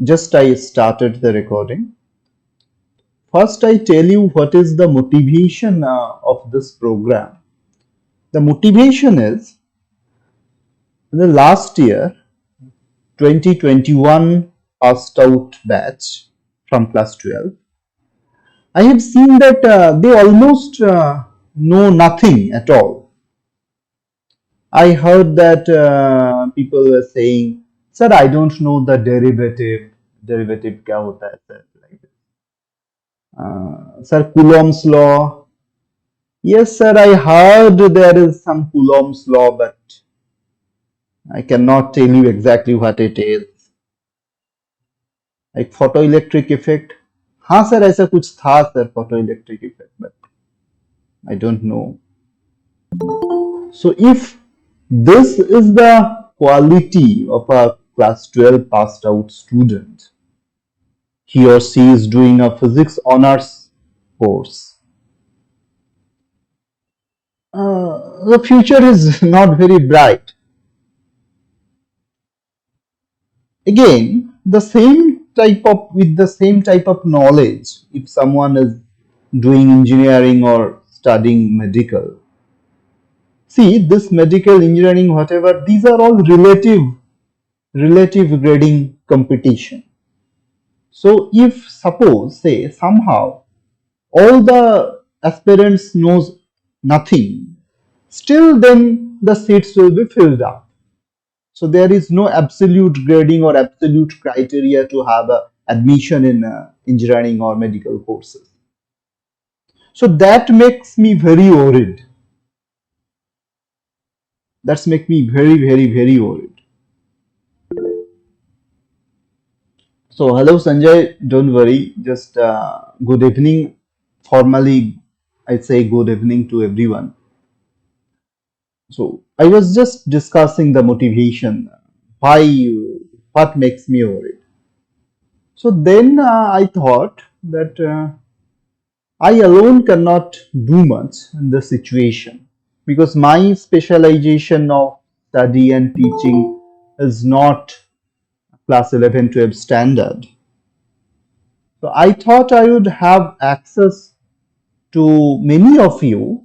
just I started the recording. First, I tell you what is the motivation of this program. The motivation is the last year, 2021 passed out batch from class 12. I have seen that they almost know nothing at all. I heard that people were saying, "Sir, I don't know the derivative. Derivative क्या होता है sir?" Like this. Sir, Coulomb's law. Yes, sir, I heard there is some Coulomb's law, but I cannot tell you exactly what it is. Like photoelectric effect. हाँ sir ऐसा कुछ था sir photoelectric effect, but I don't know. So if this is the quality of a class 12 passed out student, he or she is doing a physics honors course. The future is not very bright. Again, with the same type of knowledge, if someone is doing engineering or studying medical, see this medical engineering, whatever, these are all relative grading competition. So if suppose say somehow all the aspirants knows nothing, still then the seats will be filled up. So there is no absolute grading or absolute criteria to have a admission in engineering or medical courses. So that makes me very worried. That's make me very worried. So hello Sanjay, don't worry. Just good evening. Formally, I say good evening to everyone. So I was just discussing the motivation, what makes me worried. So then I thought that I alone cannot do much in this situation because my specialization of study and teaching is not class 11, 12 standard. So I thought I would have access to many of you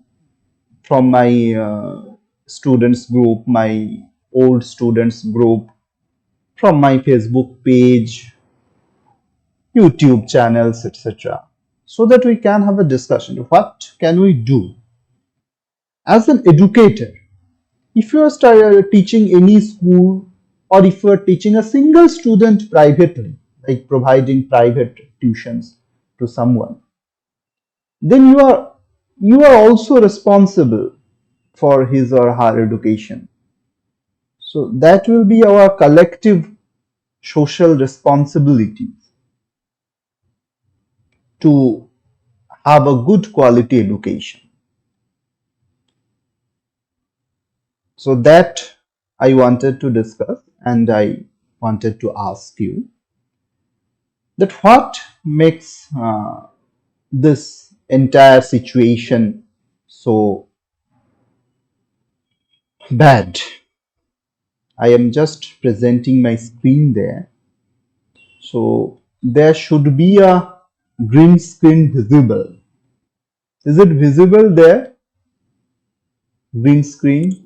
from my students group, my old students group, from my Facebook page, YouTube channels, etc. so that we can have a discussion. What can we do? As an educator, if you are teaching any school or if you are teaching a single student privately, like providing private tuitions to someone, then you are also responsible for his or her education. So that will be our collective social responsibility to have a good quality education. So that I wanted to discuss and I wanted to ask you that what makes this entire situation so bad. I am just presenting my screen there. So there should be a green screen visible. Is it visible there? Green screen?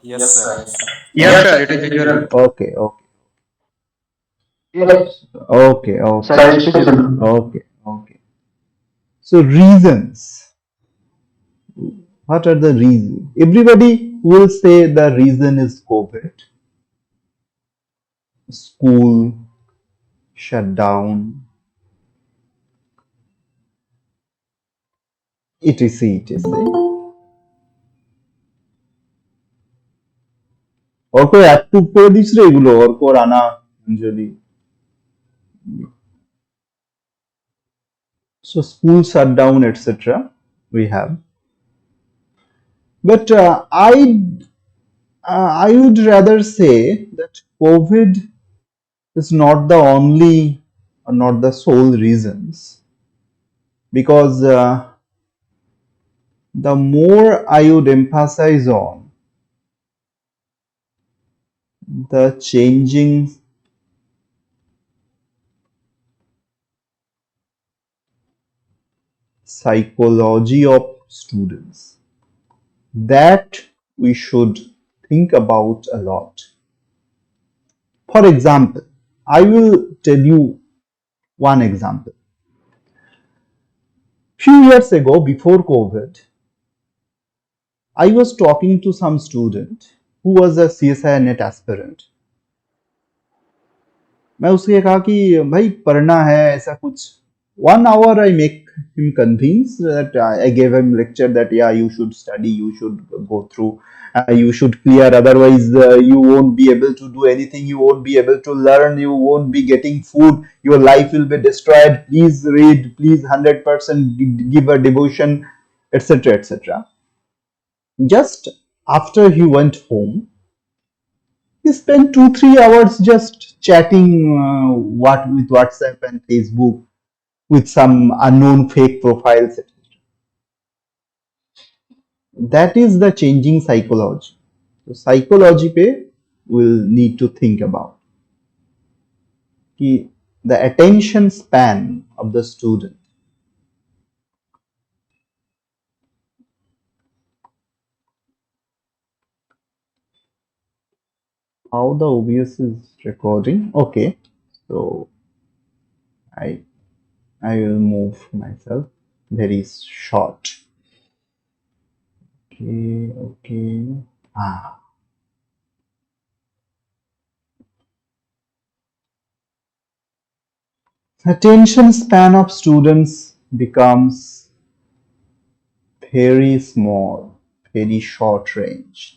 Yes, sir. Yes, sir, it is visual. Okay, okay. Yes, Okay, sir, okay, it is visible. okay, okay. So reasons. What are the reasons? Everybody will say the reason is COVID, school shut down, etc. etc. और कोई active করে this রে এগুলো অর্ক রানা অঞ্জলি so school shut down etc. we have but I would rather say that COVID is not the only or not the sole reasons because the more I would emphasize on the changing psychology of students that we should think about a lot. For example, I will tell you one example. Few years ago, before COVID, I was talking to some student who was a CSI NET aspirant. मैं उससे कहा कि भाई पढ़ना है ऐसा कुछ 1 hour I make him convince that I gave him lecture that yeah you should study, you should go through, you should clear, otherwise you won't be able to do anything, you won't be able to learn, you won't be getting food, your life will be destroyed, please read, please 100% give a devotion, etc, etc. Just after he went home, he spent 2 3 hours just chatting what with WhatsApp and Facebook with some unknown fake profiles. That is the changing psychology. So psychology पे will need to think about कि the attention span of the student. How the OBS is recording? Okay, so I I will move myself very short. Okay, okay. Ah, attention span of students becomes very small, very short range.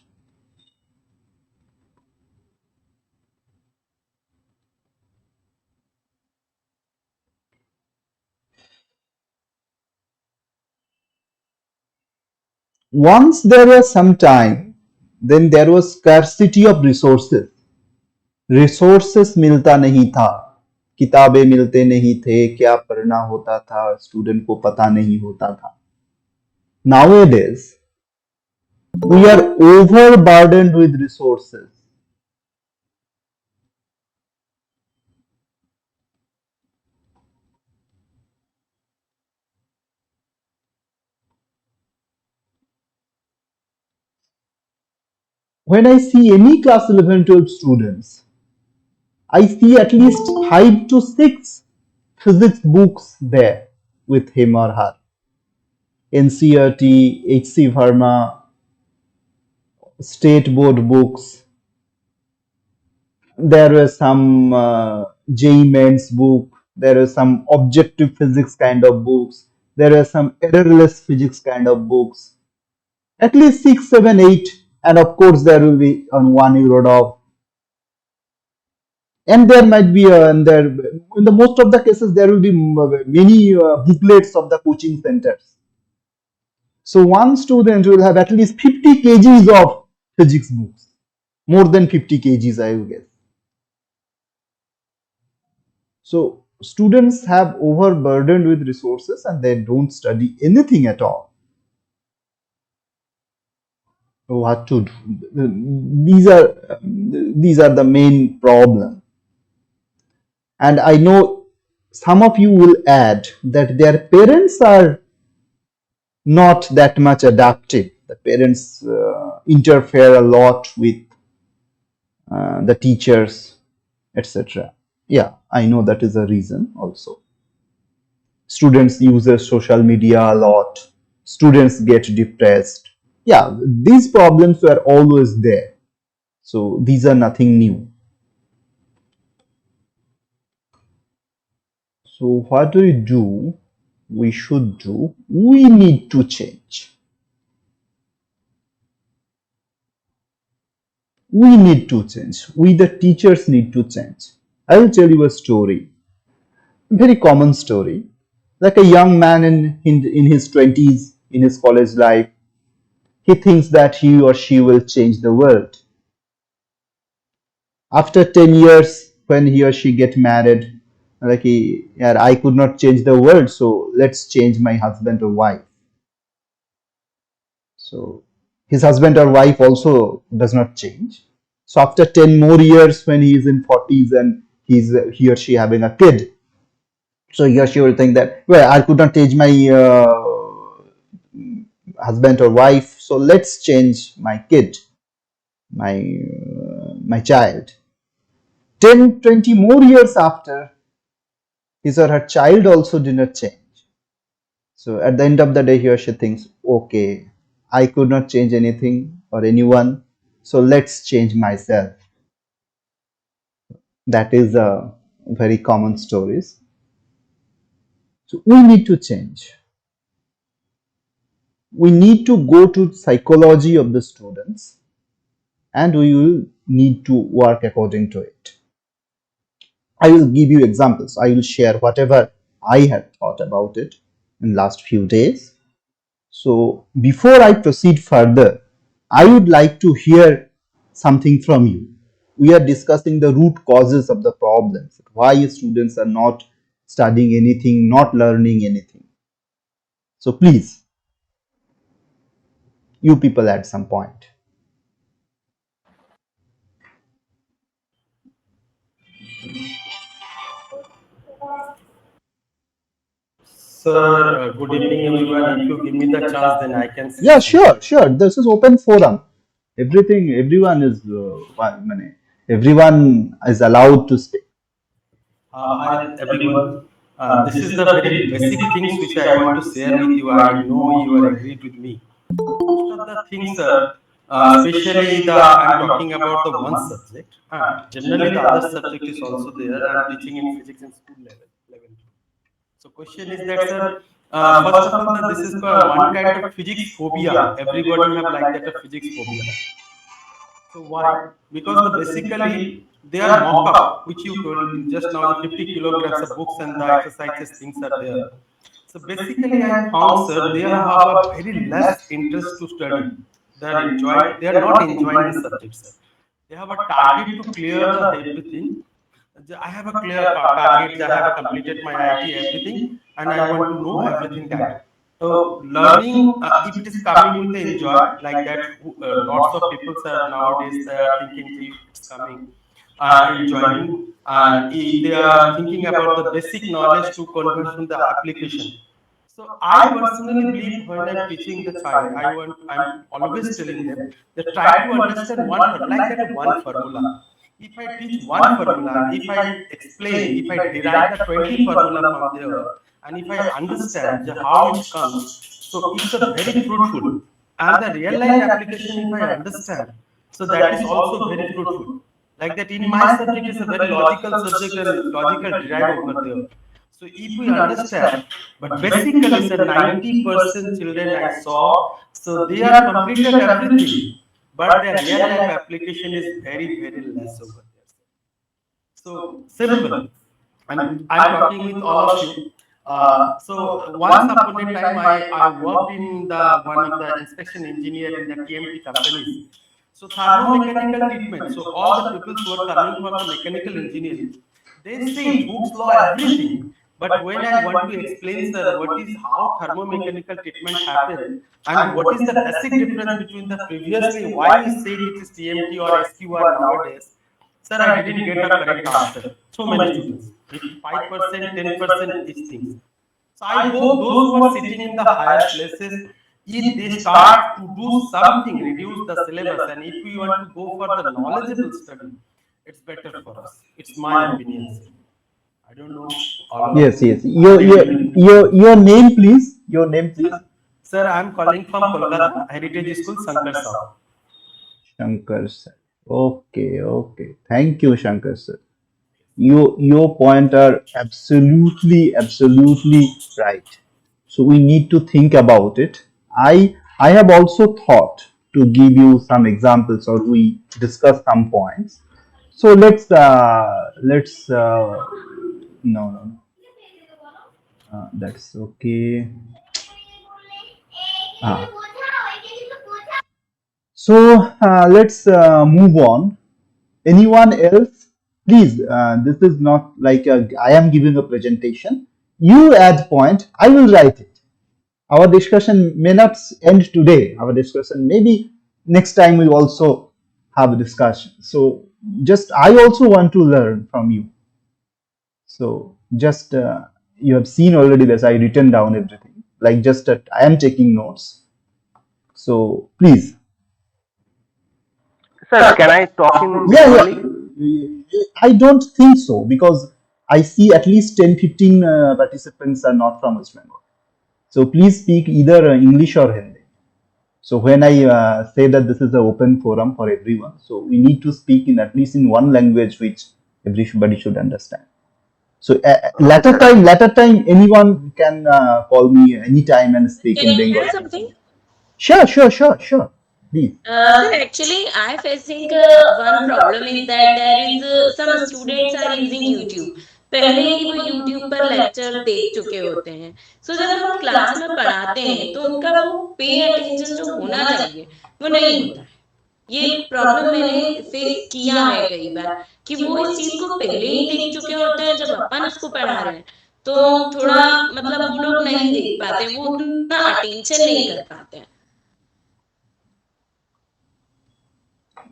Once there was some time, then there was scarcity of resources. Resources मिलता नहीं था, किताबें मिलते नहीं थे, क्या पढ़ना होता था स्टूडेंट को पता नहीं होता था. Nowadays, we are overburdened with resources. When I see any class 11 12 students, I see at least 5 to 6 physics books there with him or her. NCERT, HC Verma, state board books. There were some JEE mains book. There were some objective physics kind of books. There were some errorless physics kind of books. At least 6, 7, 8, and of course there will be on one Eurodog. And there might be in the most of the cases there will be many booklets of the coaching centers. So one student will have at least 50 kgs of physics books, more than 50 kgs I will guess. So students have overburdened with resources and they don't study anything at all. So what to do? These are the main problem. And I know some of you will add that their parents are not that much adaptive. The parents interfere a lot with the teachers, etc. Yeah, I know that is a reason also. Students use social media a lot. Students get depressed. Yeah, these problems were always there. So these are nothing new. So what do we do? We should do. We need to change. We need to change. We, the teachers, need to change. I will tell you a story. Very common story. Like a young man in his 20s, in his college life, he thinks that he or she will change the world. After 10 years, when he or she get married, like yeah, I could not change the world, so let's change my husband or wife. So his husband or wife also does not change. So after 10 more years, when he is in 40s and he or she having a kid, so he or she will think that, well, I could not change my husband or wife. So let's change my kid, my child. 10, 20 more years after, his or her child also did not change. So at the end of the day, he or she thinks, okay, I could not change anything or anyone, so let's change myself. That is a very common stories. So we need to change. We need to go to psychology of the students, and we will need to work according to it. I will give you examples. I will share whatever I have thought about it in last few days. So before I proceed further, I would like to hear something from you. We are discussing the root causes of the problems, why students are not studying anything, not learning anything. So please, you people at some point. Sir, good evening, everyone. If you give me the chance, then I can say Yeah, something. sure, sure. This is open forum. Everyone is, everyone is allowed to speak. Hi, everyone. This is the very basic things which I want to share with you. I know you are agreed with me. Most of the things, sir, especially the I'm talking about the one subject. Generally, the other subject is also there. I'm teaching in physics in school level. So, question is that, sir. First of all, this is one kind of physics phobia. Everybody have like that a physics phobia. So why? Because the basically they are mock-up, which you told just now, the 50 kilograms of books and the exercises things are there. So basically, I found, sir, they have a very less interest to study. They are not enjoying the subject, sir. They have a target to clear the everything. I have a clear target. I have completed my IT, everything, and I want to know everything that. So learning, if it is coming with the enjoy like that, lots of people are nowadays they are thinking, "Gee, it's coming, enjoying, and they are thinking about the basic knowledge to convert from the application. So I personally believe when I'm teaching the child, I'm always telling them they try to understand one like that one formula. If I teach one formula and if I explain, if I derive the 20 formula from there, and if I understand how it comes, so it's a very fruitful. And the real life application, if I understand, so that is also very fruitful. Like that, in my subject is a very logical subject and logical derive over there. So if we understand, but basically, sir, 90% children I saw, so they are completed everything, but their real life application is very less over there. So simple. I'm talking with all of you. So once upon a time, I worked in the one of the inspection engineer in the TMT companies. So thermomechanical treatment. So all the people who are coming from the mechanical engineering, they say Hooke's law everything. But when I want to explain, sir, what is how thermomechanical treatment happen and what is the basic difference between the previously why we said it is TMT or SQR nowadays, sir, I didn't get a correct answer. So many students, 5%, 10% these things. So I hope those who are sitting in the higher places, if they start to do something, reduce the syllabus, and if we want to go for the knowledgeable study, it's better for us. It's my opinion, sir. I don't know all of Yes, you yes. agree with me. Your name, please. Your name, please. Sir, I'm calling from Kolkata Heritage School, Sankar Saab. Shankar sir. Okay, okay. Thank you, Shankar sir. Your point are absolutely right. So we need to think about it. I have also thought to give you some examples, or we discuss some points. So let's no, no, that's okay. Ah. So let's move on. Anyone else? Please, this is not like I am giving a presentation. You add point, I will write it. Our discussion may not end today. Our discussion maybe next time we also have a discussion. So just I also want to learn from you. So just you have seen already that I written down everything. Like just I am taking notes. So please. Sir, can I talk in Yeah, Bengali? yeah. I don't think so because I see at least 10, 15 participants are not from West Bengal. So please speak either English or Hindi. So when I say that this is an open forum for everyone, so we need to speak in at least in one language which everybody should understand. So Okay, sir. latter time, anyone can call me anytime and speak Can in I Bengali. add something? Sure. Please. Sir, actually, I facing one problem is that there is some students are using YouTube. पहले ही वो YouTube पर lecture देख चुके होते हैं, सो जब हम class में पढ़ाते हैं तो उनका वो पे अटेंशन जो होना चाहिए वो नहीं होता है। ये प्रॉब्लम मैंने फेस किया है कई बार कि वो इस चीज को पहले ही देख चुके होते हैं जब अपन उसको पढ़ा रहे हैं, तो थोड़ा मतलब वो लोग नहीं देख पाते, वो उतना अटेंशन नहीं कर पाते हैं।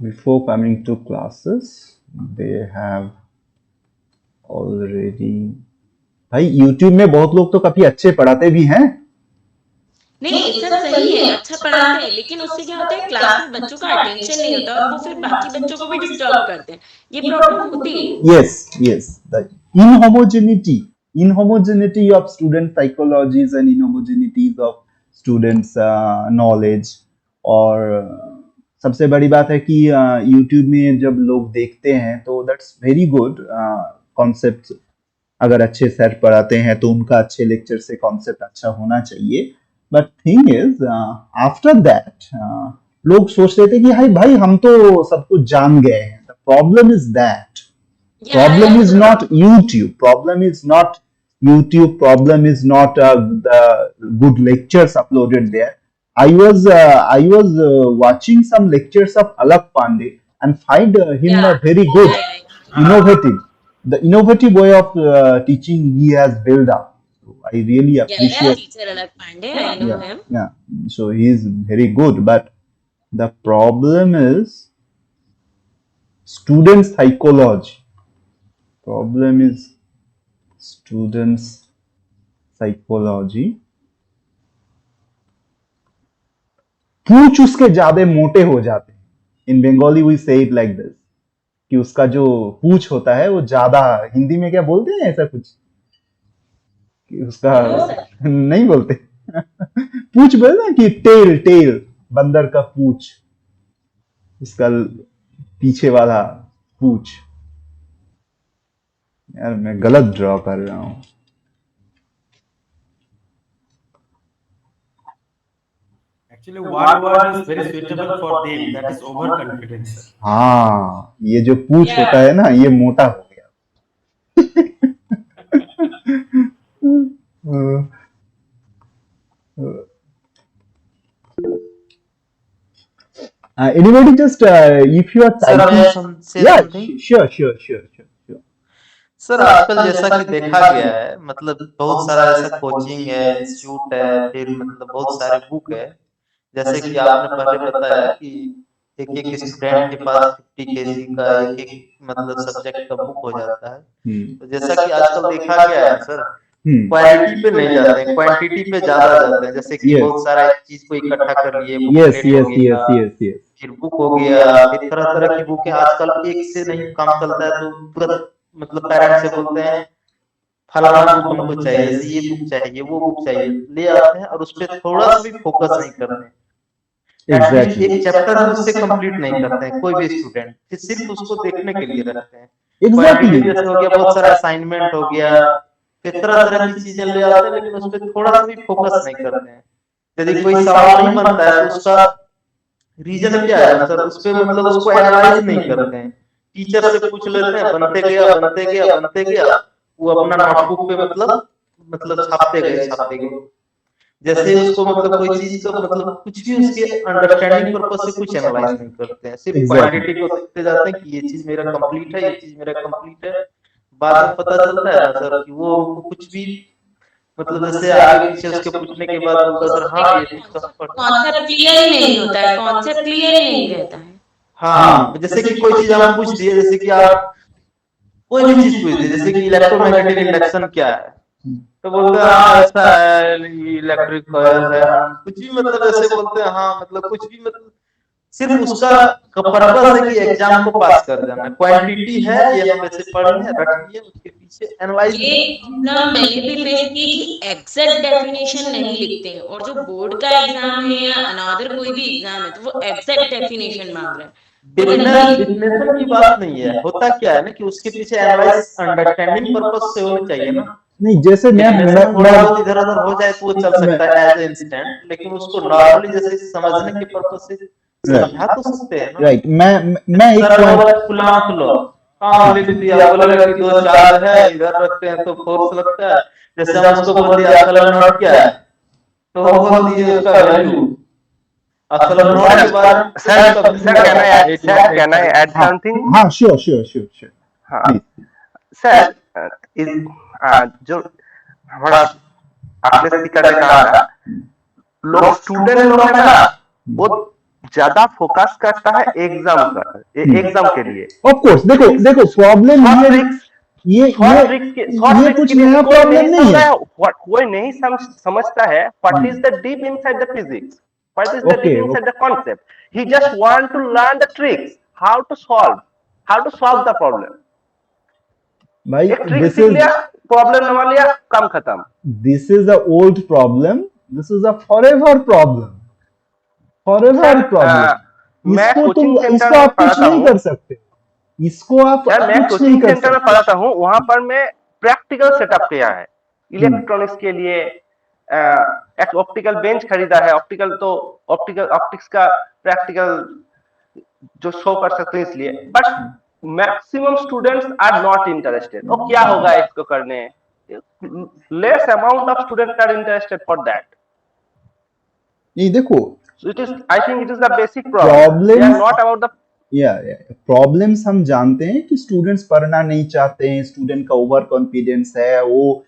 Before coming to classes, they have already. भाई YouTube में बहुत लोग तो काफी अच्छे पढ़ाते भी हैं। नहीं, ये सब सही है, अच्छा पढ़ाते हैं, लेकिन उससे क्या होता है क्लास में बच्चों का अटेंशन नहीं होता और वो फिर बाकी बच्चों को भी डिस्टर्ब करते हैं। ये प्रॉब्लम होती है। Yes. The inhomogeneity of student psychologies and inhomogeneities of students knowledge और सबसे बड़ी बात है कि YouTube में जब लोग देखते हैं तो दैट्स वेरी गुड कॉन्सेप्ट। अगर अच्छे सर पढ़ाते हैं तो उनका अच्छे लेक्चर से कॉन्सेप्ट अच्छा होना चाहिए। But thing is after that लोग सोचते थे कि हाय भाई हम तो सब कुछ जान गए हैं। The problem is that problem is not YouTube. Problem is not YouTube. Problem is not the good lectures uploaded there. I was watching some lectures of Alak Pandey and find him Yeah, very good, yeah. innovative. The innovative way of teaching he has built up. So I really Yeah, my appreciate. teacher Alak Pandey, I know Yeah, him. yeah. So he is very good, but the problem is student psychology. Problem is students psychology. पूछ उसके ज्यादा मोटे हो जाते हैं। इन Bengali we से it like this कि उसका जो पूछ होता है वो ज्यादा, हिंदी में क्या बोलते हैं ऐसा कुछ कि उसका No, sir. नहीं बोलते पूछ बोलते ना कि टेल बंदर का पूछ, उसका पीछे वाला पूछ। यार मैं गलत ड्रॉ कर रहा हूँ। Actually, one word is very suitable for them. That is overconfidence, sir. हाँ, ये जो पूछ Yeah. होता है ना ये मोटा हो गया। Anybody just if you are sir typing, मैं say yeah, something? sure. Sir आजकल जैसा कि देखा गया है मतलब बहुत सारा ऐसा कोचिंग है, इंस्टीट्यूट है, फिर मतलब बहुत सारे बुक है। जैसे कि आपने पहले बताया कि एक एक स्टूडेंट के पास 50 केजी का एक एक मतलब सब्जेक्ट का बुक हो जाता है। तो जैसा कि आजकल देखा गया है ना सर, क्वालिटी पे नहीं जाते हैं, क्वांटिटी पे ज्यादा जाते हैं। जैसे कि Yes. बहुत सारा चीज को इकट्ठा कर लिए, Yes, बुकलेट हो गया, yes. फिर बुक हो गया, फिर तरह तरह की बुकें। आजकल एक से नहीं काम चलता है तो तुरंत मतलब पेरेंट्स से बोलते हैं फलाना बुक हमको चाहिए, जैसे ये बुक चाहिए, वो बुक चाहिए, ले आते हैं और उस पर थोड़ा सा भी फोकस नहीं करते हैं। At least Exactly. एक चैप्टर भी उससे कंप्लीट नहीं करते हैं कोई भी स्टूडेंट, फिर सिर्फ उसको देखने के लिए रखते हैं। Exactly. क्वांटिटी जैसे हो गया, बहुत सारा असाइनमेंट हो गया, फिर तरह तरह की चीजें ले आते हैं, लेकिन उस पर थोड़ा सा भी फोकस नहीं करते हैं। यदि कोई सवाल नहीं बनता है तो उसका रीजन क्या है ना सर, उस पर मतलब उसको एनालाइज नहीं करते हैं। टीचर से पूछ लेते हैं, बनते गया, वो अपना नोटबुक पे मतलब छापते गए। जैसे उसको मतलब कोई चीज का मतलब कुछ भी उसके अंडरस्टैंडिंग पर्पस से कुछ एनालाइज नहीं करते हैं, सिर्फ क्वांटिटी को देखते जाते हैं कि ये चीज मेरा कंप्लीट है, ये चीज मेरा कंप्लीट है। बाद में पता चलता है ना सर कि वो कुछ भी मतलब जैसे आगे पीछे उसके पूछने के बाद बोलता सर हाँ ये चीज का कॉन्सेप्ट क्लियर ही नहीं होता है, कॉन्सेप्ट क्लियर ही नहीं रहता है। हाँ, जैसे कि कोई चीज हम पूछ दिए, जैसे कि आप कोई भी चीज पूछ दिए, जैसे कि इलेक्ट्रोमैग्नेटिक इंडक्शन क्या है, तो बोलते हैं हाँ ऐसा है, इलेक्ट्रिक वायर है, कुछ भी मतलब ऐसे बोलते हैं, हाँ मतलब कुछ भी मतलब सिर्फ उसका पर्पस है कि एग्जाम को पास कर जाना, क्वांटिटी है ये हम ऐसे पढ़ लिए रट लिए, उसके पीछे एनालाइज ये नहीं। प्रॉब्लम मैंने भी फेस की कि एग्जैक्ट डेफिनेशन नहीं लिखते हैं, और जो बोर्ड का एग्जाम है या अनदर कोई भी एग्जाम है तो वो एग्जैक्ट डेफिनेशन मांग रहा है। तो मैंने डिफिनेशन की बात नहीं है, होता क्या है ना कि उसके पीछे एनालाइज अंडरस्टैंडिंग पर्पस से होनी चाहिए ना। नहीं, जैसे डेफिनेशन थोड़ा बहुत इधर उधर हो जाए तो वो चल सकता है एज ए इंस्टेंट, लेकिन उसको नॉर्मली जैसे समझने के पर्पस से समझा तो सकते हैं ना। राइट, मैं एक सर बोला पॉइंट, फुलांत लो, हाँ लिख दिया, बोलेगा कि दो चार्ज है इधर रखते हैं तो फोर्स लगता है, जैसे हम उसको बोल दिया सोलेनोइड क्या है, तो वो बोल दिए उसका वैल्यू, और सोलेनोइड सर के बारे में सर कुछ कभी नहीं सर कैन पता। आई सर कैन आई ऐड हाँ समथिंग? हाँ, श्योर श्योर श्योर श्योर, हाँ प्लीज। सर, इस जो हमारा आपने स्पीकर ने कहा ना, लोग स्टूडेंट लोग है ना, वो ज्यादा फोकस करता है एग्जाम का, एग्जाम के लिए ऑफ कोर्स, देखो देखो, प्रॉब्लम शॉर्ट ये ट्रिक्स, ये ये शॉर्ट ये ट्रिक्स कुछ के लिए नया कोई प्रॉब्लम नहीं नहीं समझ है। रहा है, कोई नहीं समझता है what is the deep inside the physics, what is the okay deep inside the concept, he just want to learn the tricks, how to solve the problem. भाई, एक ट्रिक दिस सीख इज लिया, प्रॉब्लम नवा लिया, काम खत्म। This is a old problem, this is a forever problem, forever sir problem. मैं कोचिंग सेंटर इसको में आप कुछ पढ़ाता नहीं हूँ, कर सकते, इसको आप सर मैं कुछ नहीं कोचिंग कर सेंटर में सकते। पढ़ाता हूँ, वहां पर मैं प्रैक्टिकल सेटअप किया है इलेक्ट्रॉनिक्स के लिए। एक ऑप्टिकल बेंच खरीदा है, ऑप्टिक्स का प्रैक्टिकल जो शो कर सकते हैं इसलिए, but maximum students are not interested. और क्या होगा इसको करने, less amount of students are interested for that. नहीं, देखो, So it is, I think it is the basic problem. They are problems, not about the या प्रॉब्लम्स हम जानते हैं कि स्टूडेंट्स पढ़ना नहीं चाहते हैं, स्टूडेंट का ओवर कॉन्फिडेंस है, वो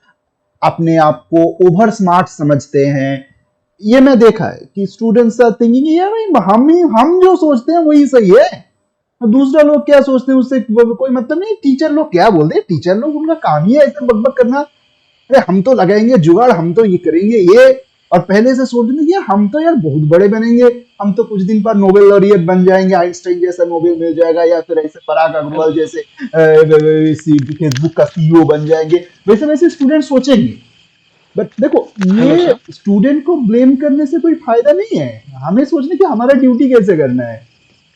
अपने आप को ओवर स्मार्ट समझते हैं। ये मैं देखा है कि स्टूडेंट्स आर थिंकिंग यार भाई, हम जो सोचते हैं वही सही है, और दूसरा लोग क्या सोचते हैं उससे कोई मतलब नहीं। टीचर लोग क्या बोलते हैं, टीचर लोग उनका काम ही है ऐसे बकबक करना, अरे हम तो लगाएंगे जुगाड़, हम तो ये करेंगे ये, और पहले से सोच रहे हैं हम तो यार बहुत बड़े बनेंगे, हम तो कुछ दिन बाद नोबेल लॉरियट बन जाएंगे, आइंस्टाइन जैसा नोबेल मिल जाएगा, या फिर ऐसे पराग अग्रवाल जैसे फेसबुक का सीईओ बन जाएंगे, वैसे वैसे स्टूडेंट सोचेंगे। बट देखो, हेलो ये सर। स्टूडेंट को ब्लेम करने से कोई फायदा नहीं है, हमें सोचने की हमारा ड्यूटी कैसे करना है।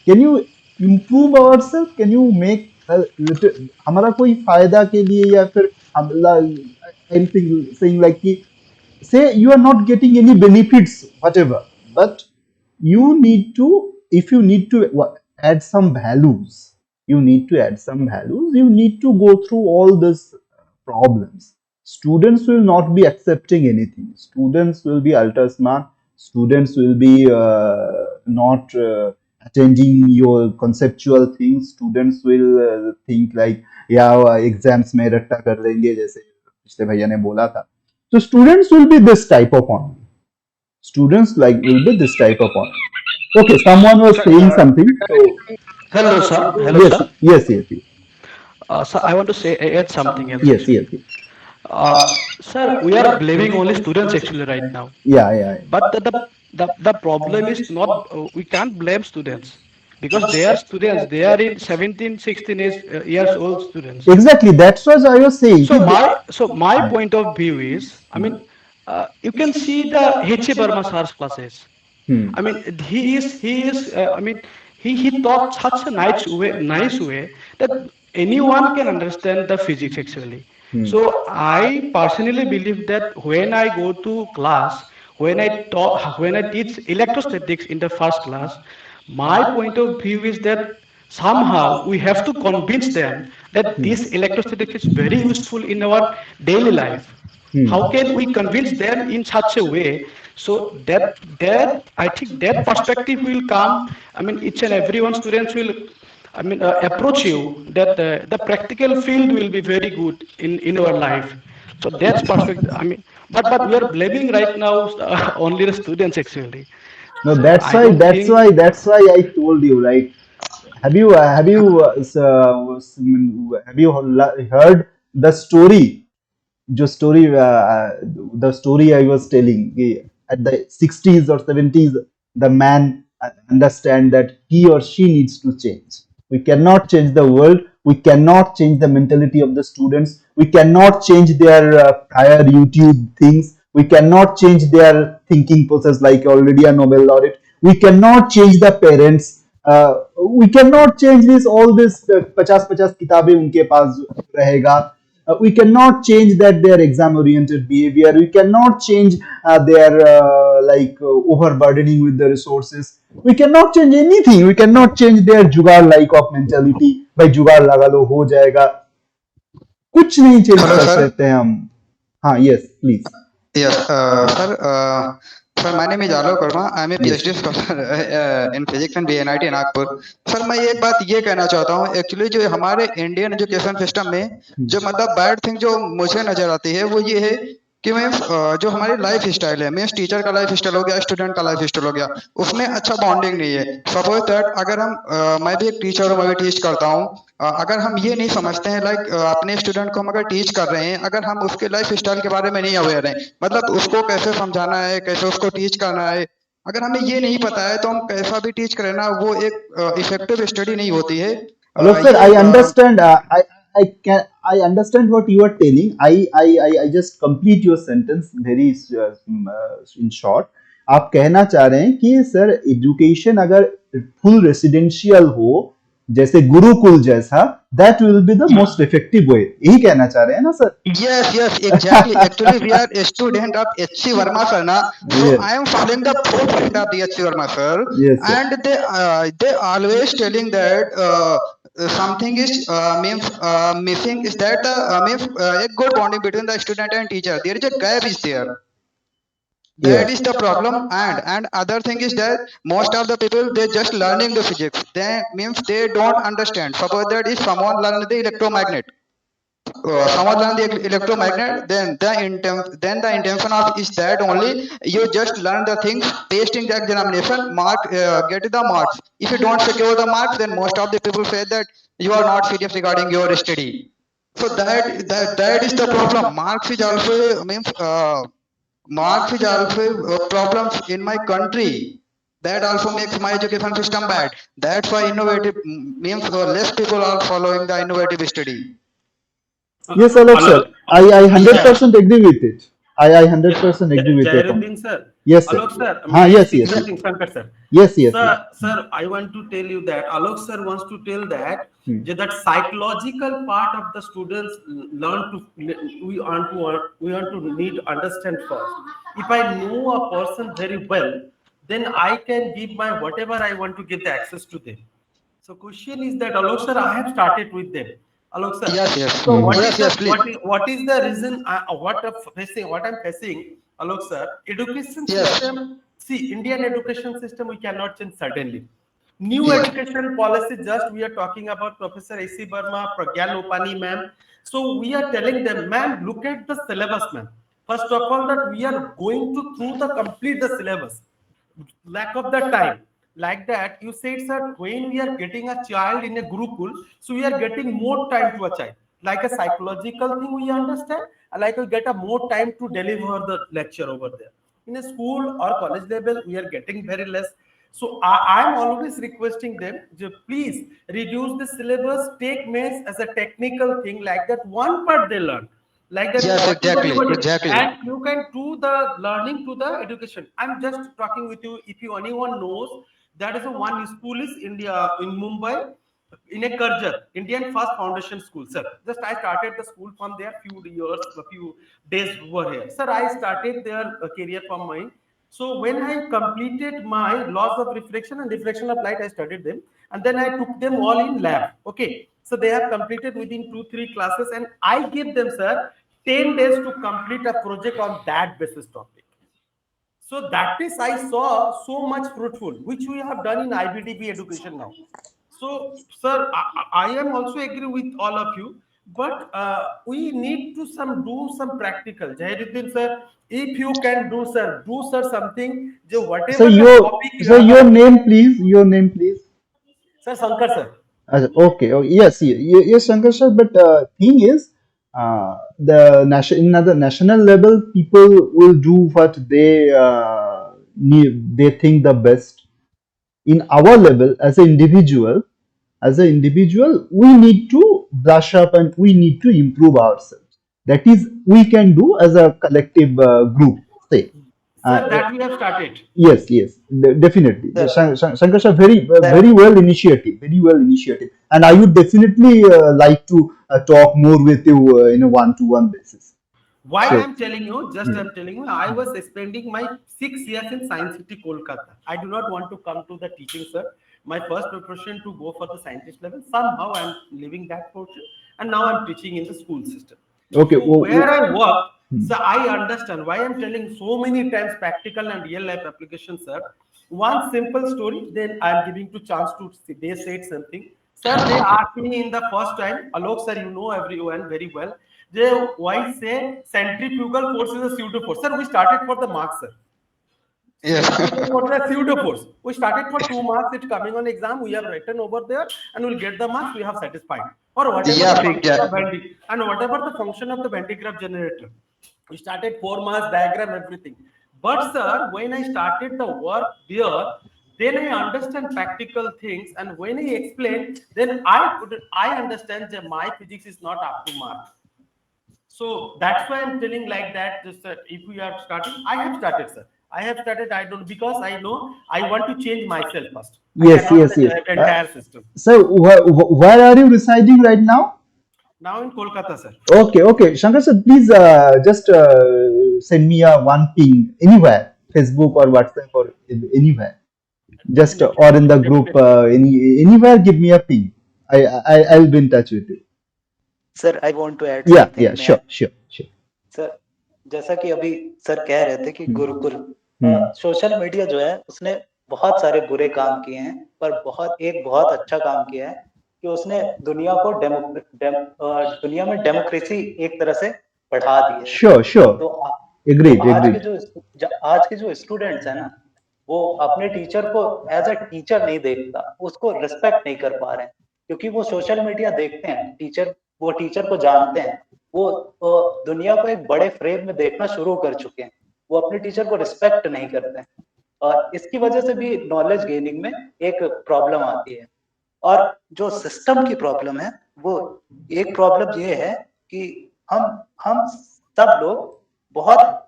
Can you improve our self, can you make हमारा कोई फायदा के लिए, या फिर एनीथिंग सेइंग लाइक कि say you are not getting any benefits whatever, but you need to, if you need to add some values, you need to go through all these problems. Students will not be accepting anything, students will be ultra smart, students will be not attending your conceptual things, students will think like yeah exams में रट्टा कर लेंगे, जैसे पिछले भैया ने बोला था। So students will be this type of only. Students like will be this type of only. Okay, someone was Sir, saying something. So hello, sir. Hello, yes, sir. yes. Sir, I want to say add something else Yes, actually. yes, yes. Uh, Sir, we are blaming only students actually right now. Yeah. But the problem is not we can't blame students because they are students. They are in 17, 16 years old students. Exactly. That's what I was saying. So my point of view is, I mean, you can see the H.A. Burma sir's classes. Hmm. I mean, I mean, he taught such a nice way that anyone can understand the physics actually. Hmm. So I personally believe that when I go to class, when I teach electrostatics in the first class, my point of view is that somehow we have to convince them that this electrostatics is very useful in our daily life. How can we convince them in such a way so that I think that perspective will come. I mean, each and every one students will, I mean, approach you that the practical field will be very good in our life. So that's perfect. I mean, but we are blaming right now only the students actually. No, So that's I why. don't That's think. why. That's why I told you. Right? Have you heard the story जो story the story I was telling कि at the 60s or 70s the man understand that he or she needs to change. We cannot change the world, we cannot change the mentality of the students, we cannot change their prior YouTube things, we cannot change their thinking process like already a Nobel laureate, we cannot change the parents, we cannot change this all this 50-50 किताबें उनके पास रहेगा. We cannot change that their exam oriented behavior, we cannot change their overburdening with the resources, we cannot change anything, we cannot change their jugaad like of mentality. भाई जुगाड़ लगा लो हो जाएगा, कुछ नहीं चेंज Hello, कर sir. सकते हम. हाँ, yes please. Yes, sir. Sir, my name is Alok Verma. I am a yes. PhD scholar in physics and BNIT Nagpur. Sir मैं एक बात ये कहना चाहता हूँ एक्चुअली जो हमारे इंडियन एजुकेशन सिस्टम में जो मतलब बैड थिंग जो मुझे नजर आती है वो ये है कि मीन्स जो हमारी लाइफ स्टाइल है मीन्स टीचर का लाइफ स्टाइल हो गया स्टूडेंट का लाइफ स्टाइल हो गया उसमें अच्छा बॉन्डिंग नहीं है सपोज दैट अगर हम मैं भी एक टीचर हूँ मैं भी टीच करता हूँ अगर हम ये नहीं समझते हैं लाइक अपने स्टूडेंट को हम अगर टीच कर रहे हैं अगर हम उसके लाइफ स्टाइल के बारे में नहीं अवेयर हैं मतलब उसको कैसे समझाना है कैसे उसको टीच करना है अगर हमें ये नहीं पता है तो हम कैसा भी टीच करें ना वो एक इफेक्टिव स्टडी नहीं होती है Alok sir, ये I understand. I understand what you are telling. I just complete your sentence very in short. आप कहना चाह रहे हैं कि सर एजुकेशन अगर फुल रेसिडेंशियल हो जैसे गुरुकुल जैसा, that will be the most effective way, यही कहना चाह रहे हैं ना sir? Yes, yes, exactly. Actually, we are a student of H.C. Verma sir, na. So Yes. I am following the blueprint of the H.C. Verma sir, Yes, sir. and they always telling that something is means missing is that means a good bonding between the student and teacher. There is a gap is there. Yeah. That is the problem, and other thing is that most of the people they just learning the physics. They means they don't understand. Suppose that if someone learn the electromagnet someone learn the electromagnet then the intention of is that only you just learn the things pasting the examination mark get the marks if you don't secure the marks then most of the people say that you are not serious regarding your study so that is the problem marks is also problems in my country that also makes my education system bad that's why innovative means less people are following the innovative study. Yes, Alok sir. Alok, I yeah, 100% agree with it. I 100% agree with your comment. Jairuddin sir. Yes, sir. Alok sir, may हाँ, I yes, speak yes, something, Shankar sir? yes, yes, yes. Sir, I want to tell you that Alok sir wants to tell that Hmm. that psychological part of the students learn to we want to need to understand first. If I know a person very well, then I can give my whatever I want to get the access to them. So question is that Alok sir, I have started with them. Alok sir. Yes, yes. So what Yes, is the yes, please. what is the reason what I'm facing, Alok sir? Education Yes. system. See, Indian education system we cannot change suddenly. New Yes. education policy. Just we are talking about Professor A.C. Burma, Pragyan Opani, ma'am. So we are telling them, ma'am, look at the syllabus, ma'am. First of all, that we are going to through the complete the syllabus, lack of the time like that you said sir when we are getting a child in a gurukul so we are getting more time to a child like a psychological thing we understand like we get a more time to deliver the lecture over there in a school or college level we are getting very less so I'm always requesting them to please reduce the syllabus take maths as a technical thing like that one part they learn like that Yes, whatever exactly, you want exactly. and you can do the learning to the education. I'm just talking with you if you anyone knows that is a one school is India in Mumbai in a Karjar Indian first foundation school sir just I started the school from there few years a few days over here sir I started their career from mine so when I completed my laws of reflection and reflection of light I studied them and then I took them all in lab okay so they have completed within 2-3 classes and I give them sir 10 days to complete a project on that basis topic. So that is I saw so much fruitful, which we have done in IBDB education now. So, sir, I am also agree with all of you, but we need to do some practical. Jahiruddin sir, if you can do sir something. जो So whatever the your topic you so have, your name please, your name please. sir Shankar sir. Okay, oh, yes, yes, yes, Shankar sir. But thing is, In the national level, people will do what they need, they think the best. In our level, as an individual, we need to brush up and we need to improve ourselves. That is, we can do as a collective group. Say, Sir, uh, that we have started. yes, yes, definitely. The Sir, Sankarsha, very sir, well initiative, very well initiative, and I would definitely like to talk more with you in a one-to-one basis. Why So, I'm telling you, just I'm telling you, I was spending my 6 years in Science City, Kolkata. I do not want to come to the teaching, sir. My first preparation to go for the scientist level. Somehow I'm leaving that portion, and now I'm teaching in the school system. okay. So where I work, Hmm. so I understand why I'm telling so many times practical and real life applications, sir. One simple story, then I'm giving to chance to they said something. Sir, they asked me in the first time, Alok sir, you know everyone very well. They why say centrifugal force is a pseudo force. Sir, we started for the marks, sir. Yeah. Centrifugal force is a pseudo force. We started for 2 marks. It's coming on exam. We have written over there, and we'll get the marks. We have satisfied or whatever या the फिर क्या? function of Venn and whatever the function of the Venn diagram generator. We started 4 marks diagram everything. But sir, when I started the work there, then I understand practical things, and when I explain, then I understand that my physics is not up to mark. So that's why I'm telling like that. Just that if we are starting, I have started, sir. I have started. I don't because I know I want to change myself first. I Yes, cannot yes, change yes. the entire system. So, where are you residing right now? Now in Kolkata, sir. Okay, okay. Shankar sir, please just send me a one ping anywhere, Facebook or WhatsApp or anywhere. Just Definitely, or in the group, definitely. anywhere, give me a ping. I'll be in touch with you. sir, I want to add Yeah, yeah, something. May sure, I? sure, sure. Sir, जैसा कि अभी sir कह रहे थे कि Gurukul Hmm. Social media जो है उसने बहुत सारे बुरे काम किए हैं, पर बहुत अच्छा काम किया है कि उसने दुनिया को दुनिया में डेमोक्रेसी एक तरह से बढ़ा दी है। Sure, sure. तो तो Agreed, agreed. आज के जो स्टूडेंट्स है ना, वो अपने टीचर को एज अ टीचर नहीं देखता, उसको रिस्पेक्ट नहीं कर पा रहे हैं, क्योंकि वो सोशल मीडिया देखते हैं, वो टीचर को जानते हैं, वो दुनिया को एक बड़े फ्रेम में देखना शुरू कर चुके हैं, वो अपने टीचर को रिस्पेक्ट नहीं करते हैं, और इसकी वजह से भी नॉलेज गेनिंग में एक प्रॉब्लम आती है। और जो सिस्टम की प्रॉब्लम है, वो एक प्रॉब्लम ये है कि हम सब लोग बहुत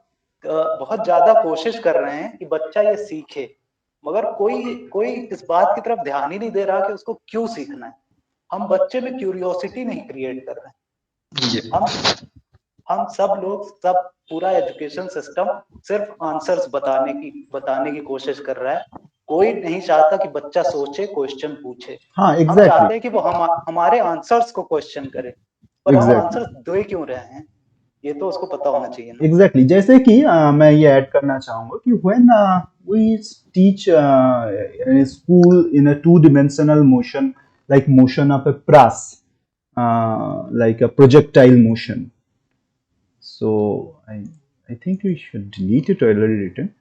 बहुत ज्यादा कोशिश कर रहे हैं कि बच्चा ये सीखे, मगर कोई कोई इस बात की तरफ ध्यान ही नहीं दे रहा कि उसको क्यों सीखना है। हम बच्चे में क्यूरियोसिटी नहीं क्रिएट कर रहे हैं। हम सब लोग सब पूरा एजुकेशन सिस्टम सिर्फ आंसर्स बताने की कोशिश कर रहा है। कोई नहीं चाहता कि बच्चा सोचे, क्वेश्चन पूछे। हाँ, हम exactly. चाहते हैं कि वो हमारे आंसर्स को क्वेश्चन करे, पर हम Exactly. आंसर्स दे क्यों रहे हैं, ये तो उसको पता होना चाहिए ना। Exactly. जैसे कि मैं ये ऐड करना चाहूँगा कि when we teach in a school in a two-dimensional motion, like motion of a press, like a projectile motion. So I think we should delete it already written.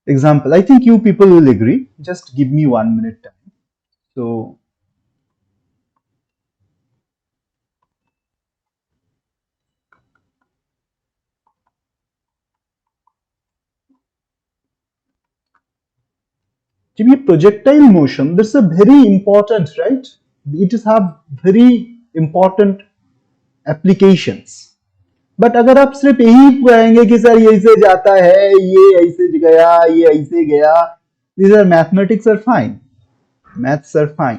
Example. I think you people will agree. Just give me 1 minute time. So to be projectile motion, that's a very important, right? It is have very important applications. But अगर आप सिर्फ यही कहेंगे कि sir ये ऐसे जाता है, ये ऐसे गया, ये ऐसे गया, these are mathematics are fine, maths are fine,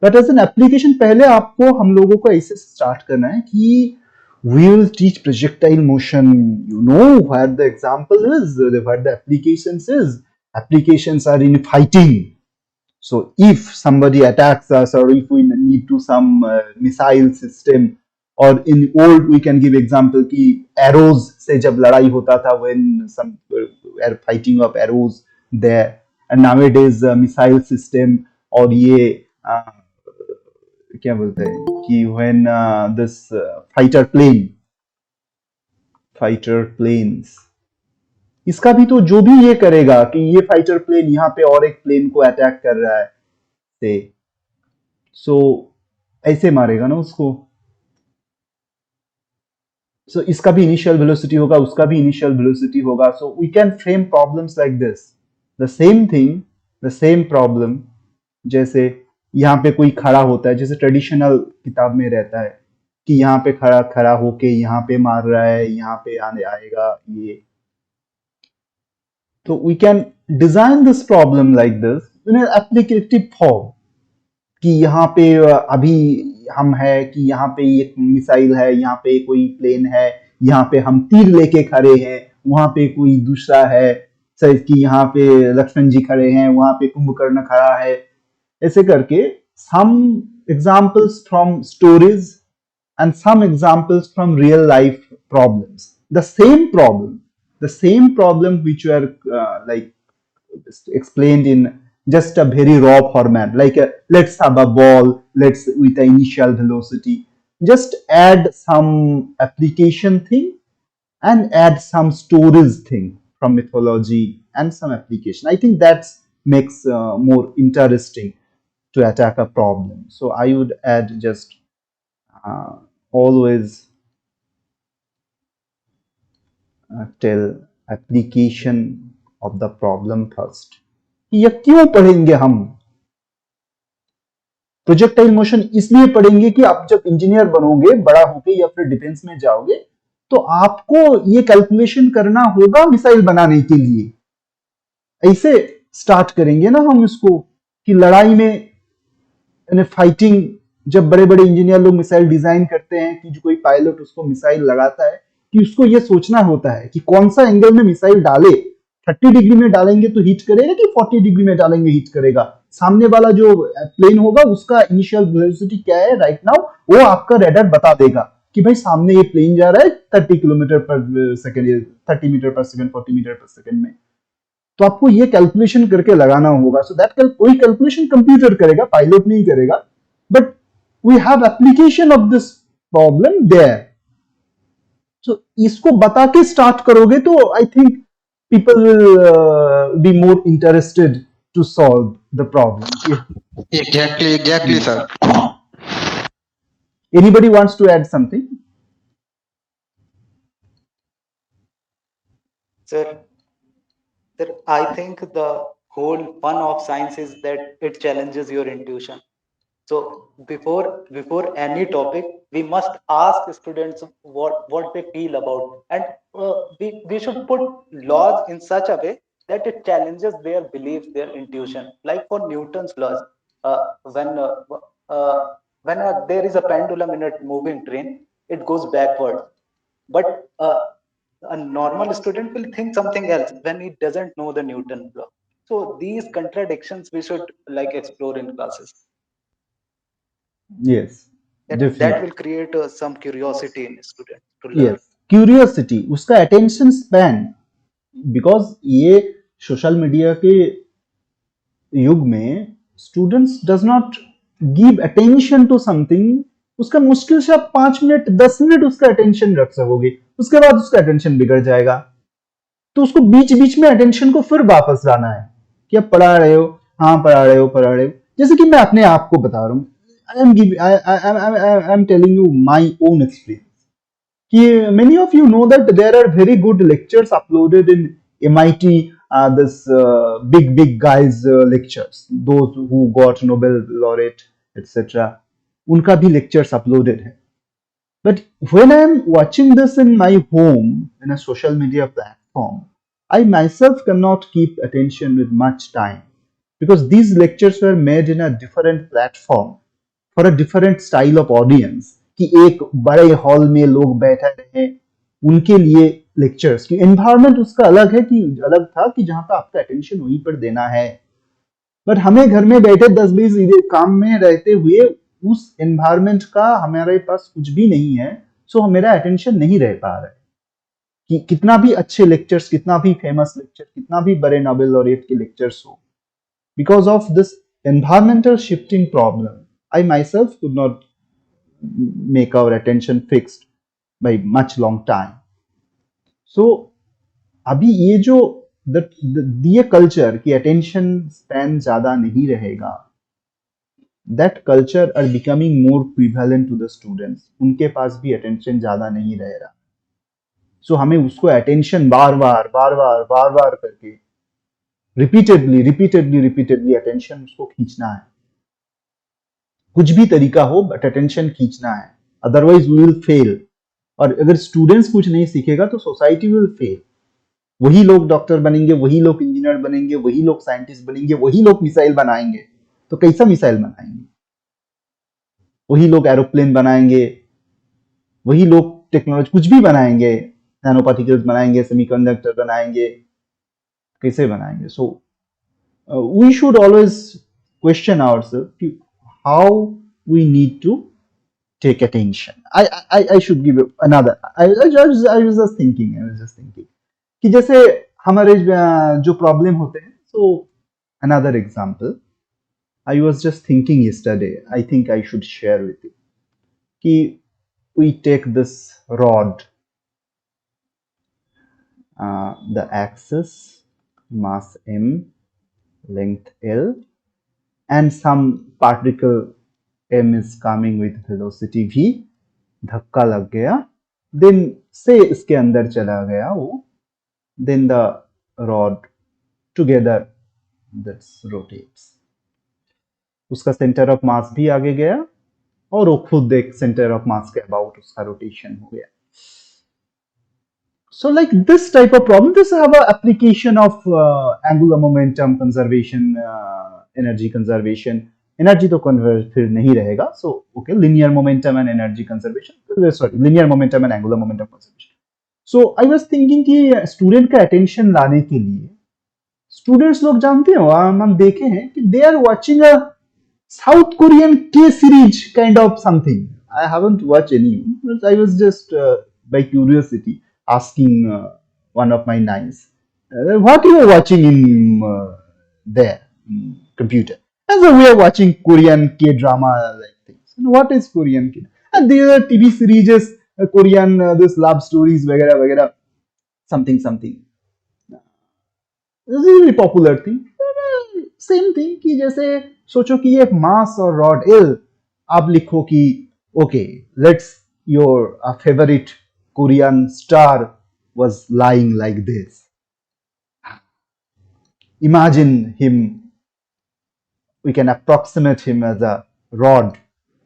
but as an application पहले आपको हम लोगों को ऐसे स्टार्ट करना है कि we will teach projectile motion, you know where the example is, where the applications are in fighting. So if somebody attacks us or if we need to some missile system, or in old we can give example कि arrows से जब लड़ाई होता था, when some fighting of arrows there, and nowadays missile system, और ये क्या बोलते हैं कि when this fighter planes, इसका भी तो जो भी ये करेगा कि ये फाइटर प्लेन यहाँ पे और एक प्लेन को अटैक कर रहा है से, सो ऐसे मारेगा ना उसको। So इसका भी initial velocity होगा, उसका भी initial velocity होगा. So we can frame problems like this. The same thing, the same problem. जैसे यहाँ पे कोई खड़ा होता है, जैसे ट्रेडिशनल किताब में रहता है कि यहाँ पे खड़ा खड़ा होके यहाँ पे मार रहा है, यहाँ पे आने आएगा ये. तो we can design this problem like this in an applicative form. कि यहाँ पे अभी हम है कि यहाँ पे एक मिसाइल है, यहाँ पे कोई प्लेन है, यहाँ पे हम तीर लेके खड़े हैं, वहां पे कोई दूसरा है, सर कि यहाँ पे लक्ष्मण जी खड़े हैं, वहां पे कुंभकर्ण खड़ा है. ऐसे करके some examples from stories and some examples from real life problems. The same problem which were like explained in just a very raw format, like let's have a ball, let's with the initial velocity, just add some application thing and add some stories thing from mythology and some application. I think that makes more interesting to attack a problem. So I would add just always tell application of the problem first. ये क्यों पढ़ेंगे हम? Projectile motion इसलिए पढ़ेंगे कि आप जब engineer बनोगे, बड़ा होके या फिर डिफेंस में जाओगे, तो आपको ये कैलकुलेशन करना होगा मिसाइल बनाने के लिए. ऐसे स्टार्ट करेंगे ना हम इसको कि लड़ाई में फाइटिंग, जब बड़े बड़े इंजीनियर लोग मिसाइल डिजाइन करते हैं कि जो कोई पायलट उसको मिसाइल लगाता है कि उसको ये सोचना होता है कि कौन सा एंगल में मिसाइल डाले. 30 डिग्री में डालेंगे तो हिट करेगा कि 40 डिग्री में डालेंगे हिट करेगा. सामने वाला जो प्लेन होगा उसका इनिशियल वेलोसिटी क्या है राइट नाउ, वो आपका रेडार बता देगा कि भाई सामने ये प्लेन जा रहा है 30 kilometre per second, 30 metre per second, 40 metre per second में. तो आपको ये कैलकुलेशन करके लगाना होगा. सो दैट कोई कैलकुलेशन कंप्यूटर करेगा, पायलट नहीं करेगा. But we have application of this problem there. So इसको बता के स्टार्ट करोगे तो I think people will be more interested to solve the problem. Exactly, sir. Anybody wants to add something? Sir, sir, I think the whole fun of science is that it challenges your intuition. So before any topic, we must ask students what they feel about, and we should put laws in such a way that it challenges their beliefs, their intuition. Like for Newton's laws, uh, when uh, uh, there is a pendulum in a moving train, it goes backward. But a normal student will think something else when he doesn't know the Newton law. So these contradictions we should like explore in classes. Yes, That definitely. will create some curiosity in students to learn. Yes, curiosity, उसका attention span, because ये social media के युग में students does not give attention to something. उसका मुश्किल से आप 5 minute 10 minute उसका अटेंशन रख सकोगे, उसके बाद उसका अटेंशन बिगड़ जाएगा. तो उसको बीच बीच में अटेंशन को फिर वापस लाना है कि आप पढ़ा रहे हो, हाँ पढ़ा रहे हो. जैसे कि मैं अपने आप को बता रहा हूँ, I am telling you my own experience कि many of you know that there are very good lectures uploaded in MIT, this big guys lectures, those who got Nobel laureate etc. उनका भी lectures uploaded है. But when I am watching this in my home in a social media platform, I myself cannot keep attention with much time because these lectures were made in a different platform for a different style of audience. कि एक बड़े hall में लोग बैठे रहे, उनके लिए lectures की एनवायरनमेंट उसका अलग है कि अलग था कि जहां पर आपका अटेंशन वहीं पर देना है. बट हमें घर में बैठे 10-20 काम में रहते हुए उस एनवायरनमेंट का हमारे पास कुछ भी नहीं है. सो मेरा अटेंशन नहीं रह पा रहा है कि कितना भी अच्छे लेक्चर्स, कितना भी फेमस लेक्चर, कितना भी बड़े नोबेल लॉरेट के लेक्चर्स हो, because of this environmental shifting problem, I myself could not make our attention fixed by much long time. So अभी ये जो ये कल्चर की अटेंशन स्पैन ज्यादा नहीं रहेगा, that culture are becoming more prevalent to the students. उनके पास भी अटेंशन ज्यादा नहीं रहेगा. सो हमें उसको अटेंशन बार बार करके रिपीटेडली अटेंशन उसको खींचना है, कुछ भी तरीका हो बट अटेंशन खींचना है, अदरवाइज वी विल फेल। और अगर स्टूडेंट्स कुछ नहीं सीखेगा तो सोसाइटी विल फेल। वही लोग डॉक्टर बनेंगे, वही लोग इंजीनियर बनेंगे, वही लोग साइंटिस्ट बनेंगे, वही लोग मिसाइल बनाएंगे, तो कैसा मिसाइल बनाएंगे? वही लोग एरोप्लेन बनाएंगे, वही लोग टेक्नोलॉजी कुछ भी बनाएंगे, नैनो पार्टिकल्स बनाएंगे, सेमीकंडक्टर बनाएंगे, कैसे बनाएंगे? सो we should always question ourselves how we need to take attention. I should give another. I was just thinking कि जैसे हमारे जो प्रॉब्लम होते हैं, so another example I was just thinking yesterday, I think I should share with you कि we take this rod, the axis mass m, length l, and some particle m is coming with velocity v, धक्का लग गया, then से इसके अंदर चला गया वो, then the rod together this rotates, उसका सेंटर ऑफ मास भी आगे गया और वो खुद एक सेंटर ऑफ मास के अबाउट उसका रोटेशन हो गया. So like this type of problem, this have a application of angular momentum conservation, energy conservation. Energy तो conserve फिर नहीं रहेगा. So okay, linear momentum and energy conservation. Sorry, linear momentum and angular momentum conservation. So I was thinking कि student का attention लाने के लिए students लोग जानते हो, हम देखे हैं कि they are watching a South Korean K series kind of something. I haven't watched any, but I was just by curiosity asking one of my nines, what you are watching in there computer? And so we are watching Korean K drama like things. And what is Korean K? And there are TV series, Korean this love stories, वगैरह वगैरह, something. This is a popular thing. Same thing कि जैसे सोचो कि ये मास और rod L, आप लिखो कि okay let's your favourite Korean star was lying like this. Imagine him, we can approximate him as a rod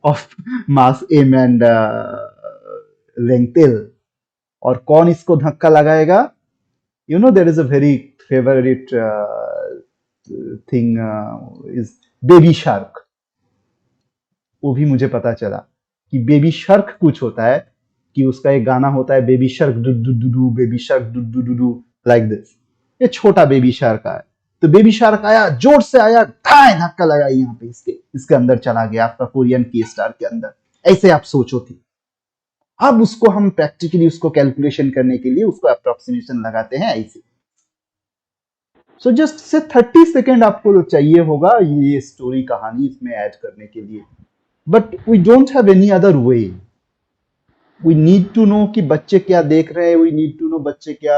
of mass m and length l. और कौन इसको धक्का लगाएगा? You know there is a very favorite thing is baby shark. वो भी मुझे पता चला कि बेबी शार्क कुछ होता है, कि उसका एक गाना होता है baby shark do do do do, baby shark do do do do like this. ये छोटा बेबी शार्क आया, तो बेबी शार्क आया, जोर से आया, ठाई धक्का लगा यहाँ पे, इसके अंदर चला गया आपका कोरियन के स्टार के अंदर. ऐसे आप सोचो थी. अब उसको हम प्रैक्टिकली उसको कैलकुलेशन करने के लिए उसको अप्रोक्सीमेशन लगाते हैं ऐसे. सो जस्ट से 30 सेकेंड आपको चाहिए होगा ये स्टोरी कहानी इसमें ऐड करने के लिए, but we don't have any other way. We need to know कि बच्चे क्या देख रहे हैं, वी नीड टू नो बच्चे क्या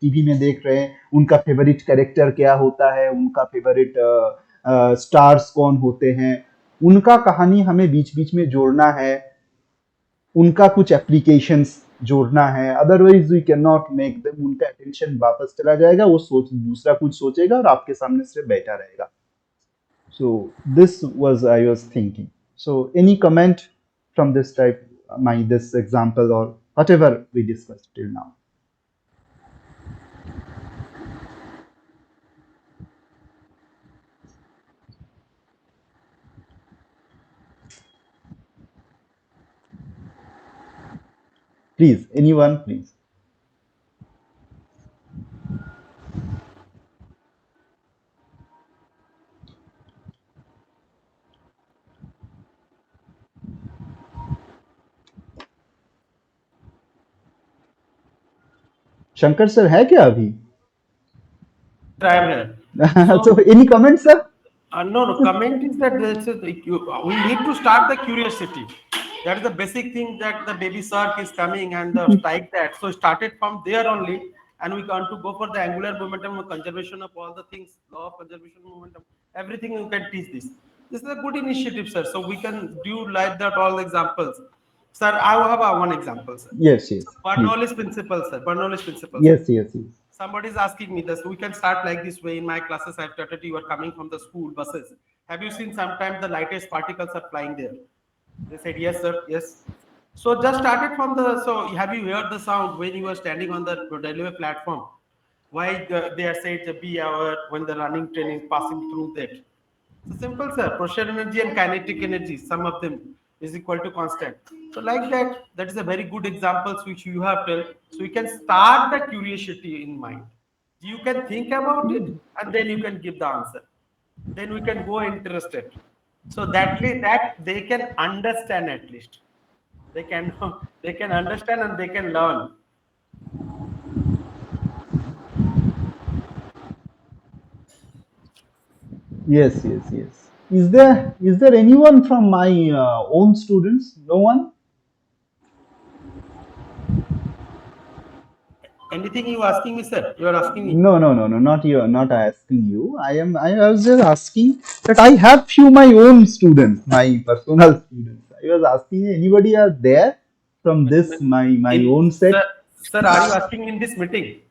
टीवी में देख रहे हैं, उनका फेवरेट कैरेक्टर क्या होता है, उनका फेवरेट स्टार्स कौन होते हैं, उनका कहानी हमें बीच बीच में जोड़ना है, उनका कुछ एप्लीकेशंस जोड़ना है. Otherwise we can not make them. उनका अटेंशन वापस चला जाएगा, वो दूसरा कुछ सोचेगा और आपके सामने सिर्फ बैठा रहेगा. So this was I was thinking. So any comment from this type, this example or whatever we discussed till now? Please, anyone, please. Shankar sir है क्या अभी? I am here. So any comments, sir? No. Comment is that we need to start the curiosity. That is the basic thing, that the baby shark is coming and the strike that. So started from there only, and we want to go for the angular momentum, conservation of all the things, law of conservation momentum, everything you can teach this. This is a good initiative, sir. So we can do like that all examples. Sir, I have one example, sir. Yes, yes, please. Bernoulli's principle, sir. Bernoulli's principle, sir. Yes, yes, yes. Somebody is asking me this. We can start like this way. In my classes, I've taught you are coming from the school buses. Have you seen sometimes the lightest particles are flying there? They said, yes, sir, yes. So just started from the, so have you heard the sound when you were standing on the railway platform? Why they are said to be our, when the running train is passing through that? So simple, sir. Potential energy and kinetic energy, sum of them is equal to constant. So like that, that is a very good examples which you have told. So you can start the curiosity in mind. You can think about it and then you can give the answer. Then we can go interested. So that they can understand at least. They can they can understand and they can learn. Yes, yes, yes. Is there anyone from my own students? No one? Anything you asking me, sir? You are asking me. No, no, no, no, not you, not asking you. I was just asking that I have few my own students, my personal students. I was asking anybody are there from this my In own sir, set. sir, are you asking in this meeting?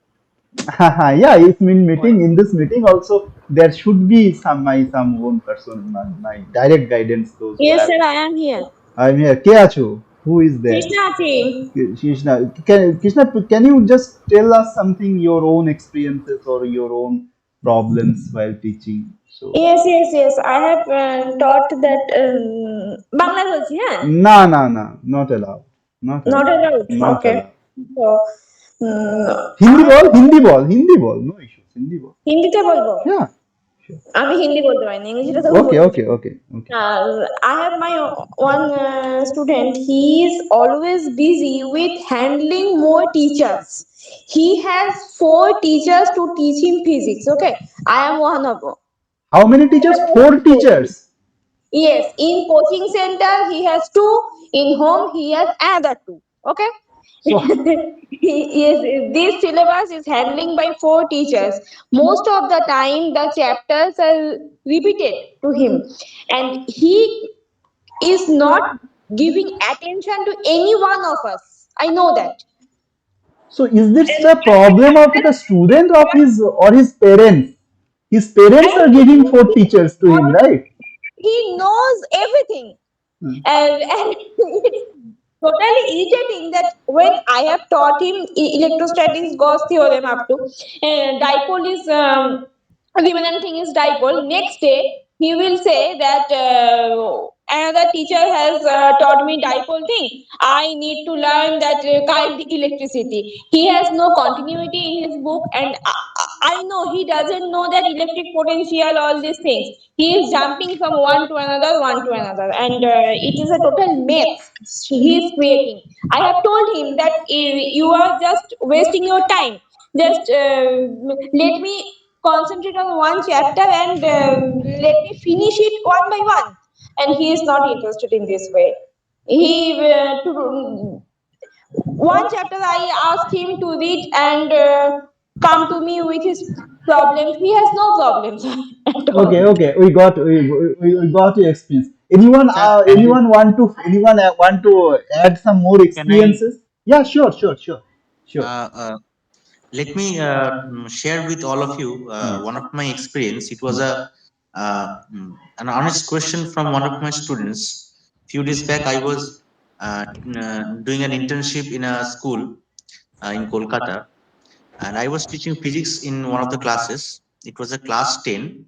Yeah, it's been meeting. In this meeting also there should be some own person, my direct guidance, those who Yes, have. sir, I am here. I'm here. Ke acho? Who is there? Krishna ji. Krishna, Krishna, can you just tell us something, your own experiences or your own problems while teaching? So, Yes, yes, yes. I have taught that Bangla বলছি, হ্যাঁ? no, no, no, not allowed. Not Not allowed. allowed. Not Okay. allowed. So, I Hindi have ball, Hindi ball, Hindi ball. No issues. Hindi ball. হিন্দিতে বলবো। Yeah, sure. আমি হিন্দি বলতে পারি না, ইংলিশটা তো Okay, বলতে okay, পারি। okay, okay. I have my one student. He is always busy with handling more teachers. He has four teachers to teach him physics. Okay, I am one of them. How many teachers? Four teachers. Yes, in coaching center he has two. In home he has another two. Okay. So, Yes, this syllabus is handling by four teachers. Most of the time the chapters are repeated to him, and he is not giving attention to any one of us. I know that. so is this And the problem of the student of his or his parents? His I parents are giving four think teachers to him, right? he knows everything. Hmm. And it's totally irritating that when I have taught him electrostatics Gauss theorem up to dipole is remaining thing is dipole. Next day he will say that another teacher has taught me dipole thing. I need to learn that kind electricity. He has no continuity in his book, and I know he doesn't know that electric potential, all these things. He is jumping from one to another, and it is a total mess he is creating. I have told him that you are just wasting your time. Just let me concentrate on one chapter and let me finish it one by one. And he is not interested in this way. He to one chapter I asked him to read and come to me with his problems. He has no problems at Okay, all. okay, we got your experience. Anyone want to add some more Can I experiences? Yeah, sure, sure, sure, sure. uh, uh, let me share with all of you one of my experience. It was an honest question from one of my students. Few days back, I was doing an internship in a school in Kolkata, and I was teaching physics in one of the classes. It was a class 10.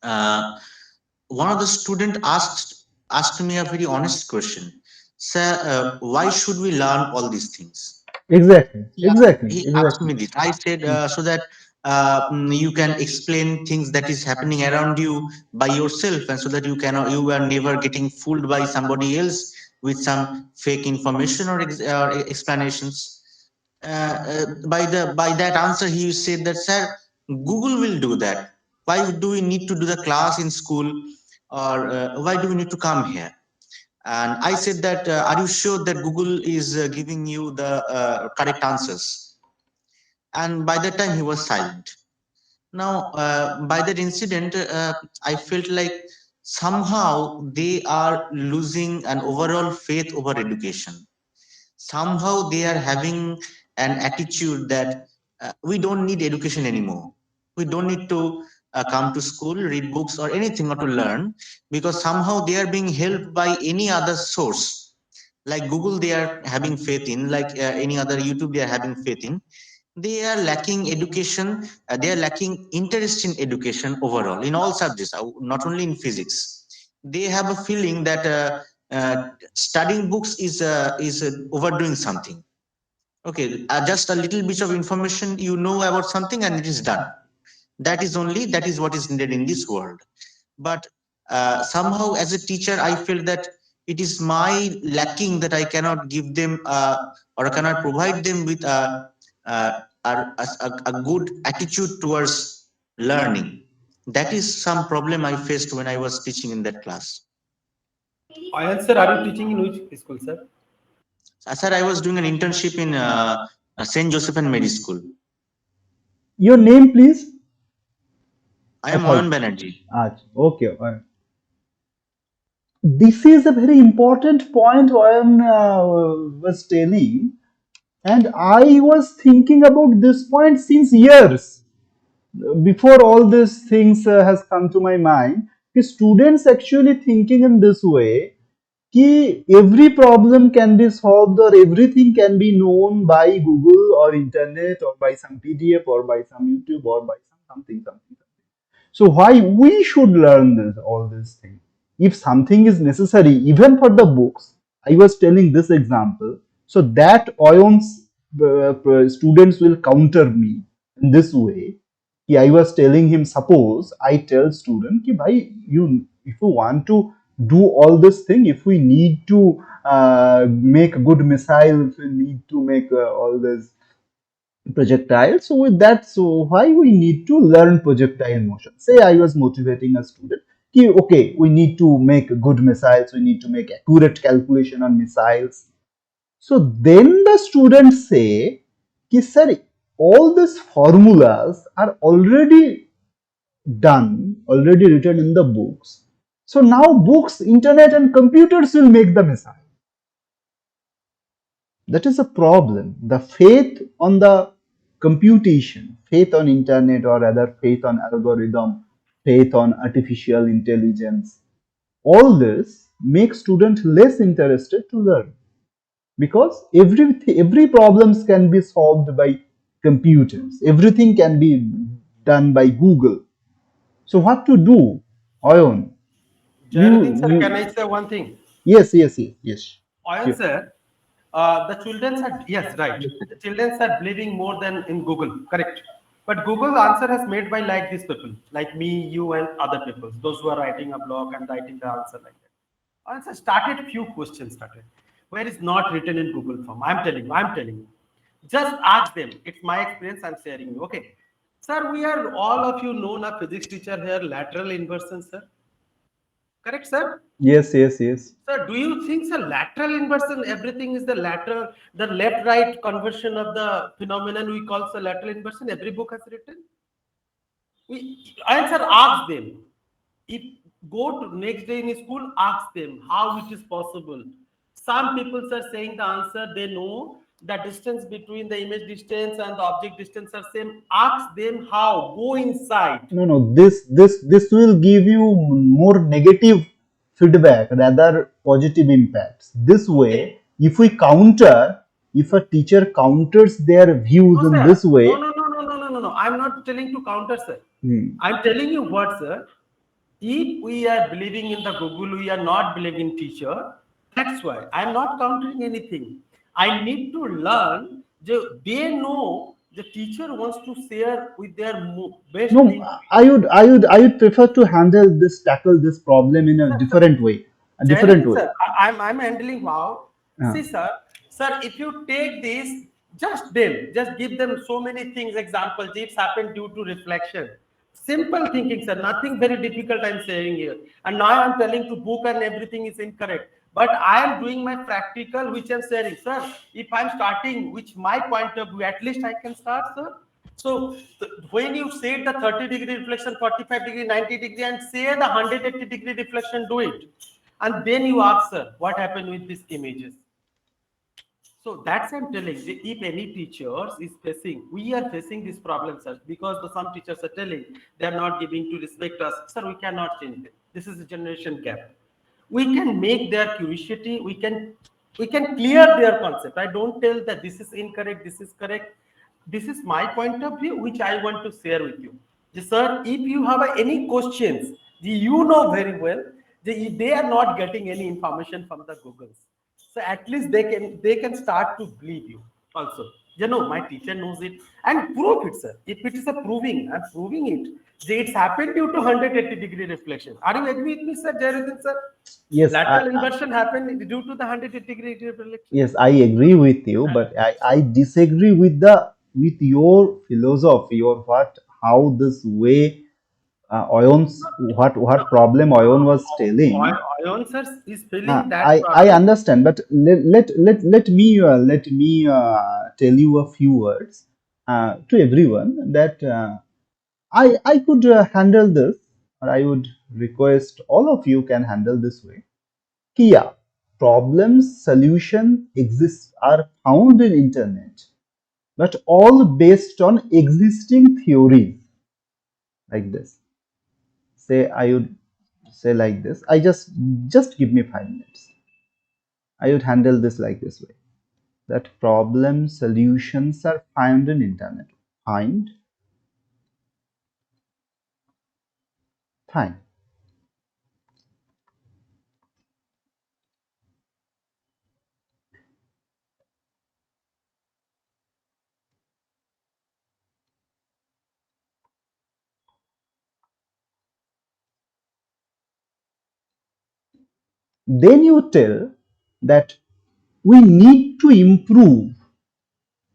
Uh, One of the student asked me a very honest question. Sir, why should we learn all these things? Exactly, Yeah, exactly, he asked exactly. me this. I said so that you can explain things that is happening around you by yourself, and so that you are never getting fooled by somebody else with some fake information or explanations. By that answer, he said that, sir, Google will do that. Why do we need to do the class in school, or why do we need to come here? And I said that, are you sure that Google is giving you the correct answers? And by that time, he was silent. Now, by that incident, I felt like somehow they are losing an overall faith over education. Somehow they are having an attitude that we don't need education anymore. We don't need to come to school, read books, or anything, or to learn, because somehow they are being helped by any other source. Like Google, they are having faith in, like any other YouTube, they are having faith in. They are lacking education, they are lacking interest in education overall, in all subjects, not only in physics. They have a feeling that uh, studying books is overdoing something. Okay, just a little bit of information you know about something and it is done. That is what is needed in this world. But somehow as a teacher I feel that it is my lacking that I cannot give them or I cannot provide them with uh, a good attitude towards learning. That is some problem I faced when I was teaching in that class. Ayan sir, are you teaching in which school, sir? Sir, I was doing an internship in St. Joseph and Mary School. Your name, please? I I am thought. Oyan Banerjee. Okay. All right. This is a very important point Oyan was telling, and I was thinking about this point since years. Before all these things has come to my mind, the students actually thinking in this way कि every problem can be solved or everything can be known by Google or internet or by some PDF or by some YouTube or by something. So why we should learn this all these things? If something is necessary, even for the books, I was telling this example, so that Oyon's students will counter me in this way. I was telling him, suppose I tell student, कि भाई, if you want to do all this thing, if we need to make good missile, if we need to make all this projectile, so with that, so why we need to learn projectile motion? Say I was motivating a student, कि okay, we need to make good missiles, we need to make accurate calculation on missiles. So then the students say कि sir, all these formulas are already done, already written in the books, so now books, internet and computers will make the missile. That is a problem. The faith on the computation, faith on internet, or rather faith on algorithm, faith on artificial intelligence, all this makes students less interested to learn, because every problems can be solved by computers. Everything can be done by Google. So what to do, Oyon? Jainuddin sir, can You I say one thing? yes. Ayan Sure. sir, the children are, yes, right. The children are believing more than in Google, correct. But Google answer has made by like these people, like me, you, and other people, those who are writing a blog and writing the answer like that. Answer started few questions started, where is not written in Google form. I'm telling you. Just ask them. It's my experience. I'm sharing you. Okay, sir. We are all of you known a physics teacher here. Lateral inversion, sir. Correct, sir. Yes. Sir, do you think the lateral inversion, everything is the lateral, the left-right conversion of the phenomenon we call the lateral inversion? Every book has written. Answer, ask them. If go to next day in school, ask them how it is possible. Some people are saying the answer, they know the distance between the image distance and the object distance are same. Ask them how. Go inside. No. This will give you more negative feedback rather positive impacts. This Okay. way, if we counter, if a teacher counters their views No, in sir. this way, No. I'm not telling to counter, sir. hmm, I'm telling you what, sir. If we are believing in the Google, we are not believing in teacher. That's why I'm not countering anything. I need to learn. They know the teacher wants to share with their best no, thing. I would prefer to tackle this problem in a Sir, different way, a different Jainuddin way. sir, I'm handling wow. Uh, See, sir, if you take this, just give them so many things. Example, this happened due to reflection. Simple thinking, sir. Nothing very difficult. I'm saying here, and now I'm telling to book and everything is incorrect. But I am doing my practical, which I'm sharing, sir. If I'm starting, which my point of view, at least I can start, sir. So when you say the 30-degree reflection, 45-degree, 90-degree, and say the 180-degree reflection, do it. And then you ask, sir, what happened with these images? So that's I'm telling. If any teachers is facing, we are facing this problem, sir, because some teachers are telling they are not giving to respect us. Sir, we cannot change it. This is a generation gap. We can make their curiosity. We can clear their concept. I don't tell that this is incorrect. This is correct. This is my point of view, which I want to share with you. Sir, if you have any questions, you know very well, they are not getting any information from the Googles. So at least they can start to believe you also. My teacher knows it and prove it, sir. If it is a proving, I'm proving it. It's happened due to 180-degree reflection. Are you agree with me, sir? Jayarudin, sir? Yes, Lateral inversion happened due to the 180-degree reflection. yes, I agree with you, but I disagree with your philosophy or what how this way Oyon's what problem Oyon was telling. Ion, sir, is feeling that I problem. understand, but let me tell you a few words to everyone that I could handle this, or I would request all of you can handle this way. Kia problems solution exists are found in internet, but all based on existing theories like this. Say I would say like this. I just give me 5 minutes. I would handle this like this way. That problem solutions are found in internet. Find, find. Then you tell that we need to improve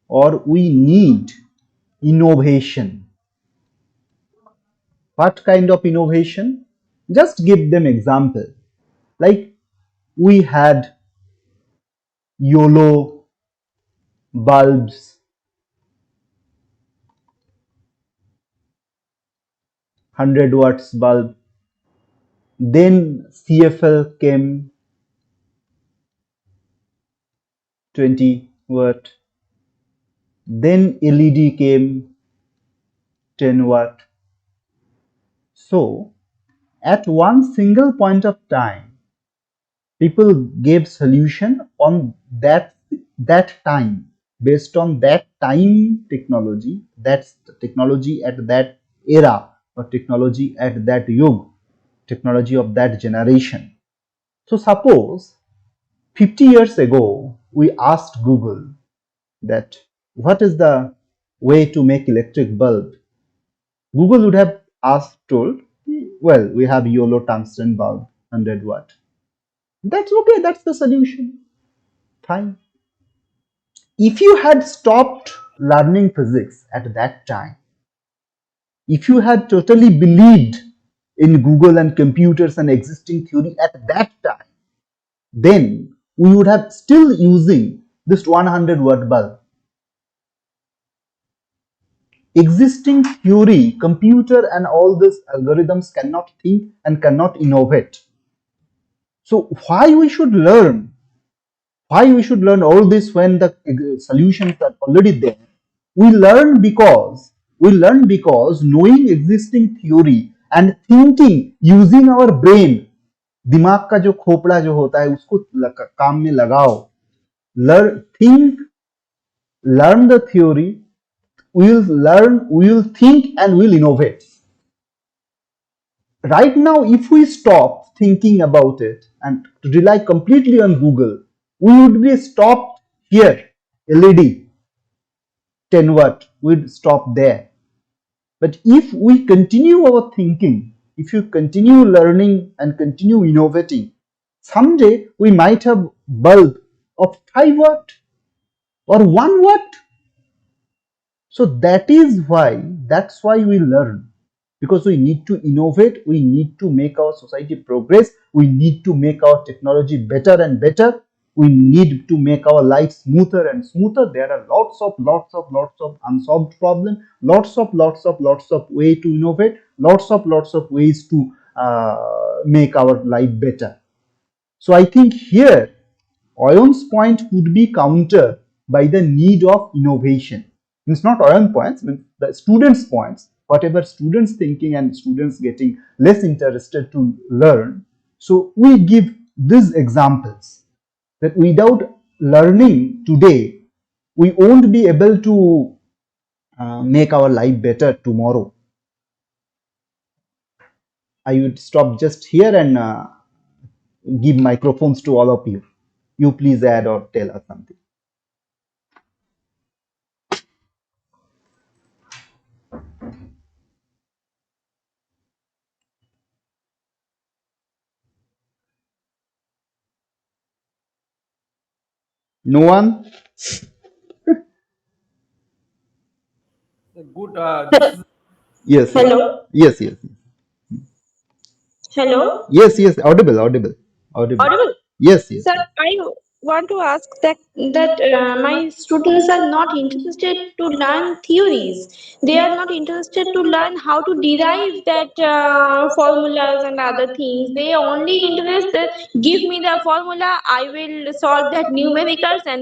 or we need innovation. What kind of innovation? Just give them example. Like we had YOLO bulbs, 100 watts bulb. Then CFL came, 20 watt. Then LED came, 10 watt. So at one single point of time, people gave solution on that time, based on that time technology, that's the technology at that era, or technology at that yug, technology of that generation. So suppose 50 years ago we asked Google that what is the way to make electric bulb. Google would have asked, told, well, we have YOLO tungsten bulb, 100 watt. That's okay, that's the solution. Fine. If you had stopped learning physics at that time, if you had totally believed in Google and computers and existing theory at that time, then we would have still using this 100 watt bulb. Existing theory, computer and all these algorithms cannot think and cannot innovate. So why we should learn? Why we should learn all this when the solutions are already there? We learn because knowing existing theory and thinking using our brain, दिमाग का जो खोपड़ा जो होता है उसको काम में लगाओ. Learn the theory, we'll think and we'll innovate. Right now, if we stop thinking about it and rely completely on Google, we would be stopped here. LED 10 watt, we'd stop there. But if we continue our thinking, if you continue learning and continue innovating, someday we might have bulb of 5 watt or 1 watt. So that's why we learn, because we need to innovate, we need to make our society progress, we need to make our technology better and better, we need to make our life smoother and smoother. There are lots of unsolved problems, lots of way to innovate, lots of ways to make our life better. So I think here Oyon's point would be countered by the need of innovation. It's not Oyon points, means the students' points, whatever students thinking and students getting less interested to learn. So we give these examples that without learning today, we won't be able to make our life better tomorrow. I would stop just here and give microphones to all of you. You please add or tell us something. No one? Good. This is Yes. Hello, Yes. Yes. hello, Yes. Audible. Audible. Audible. audible. Yes. Yes. Sir, I want to ask that my students are not interested to learn theories. They are not interested to learn how to derive that formulas and other things. They only interested. Give me the formula. I will solve that numericals and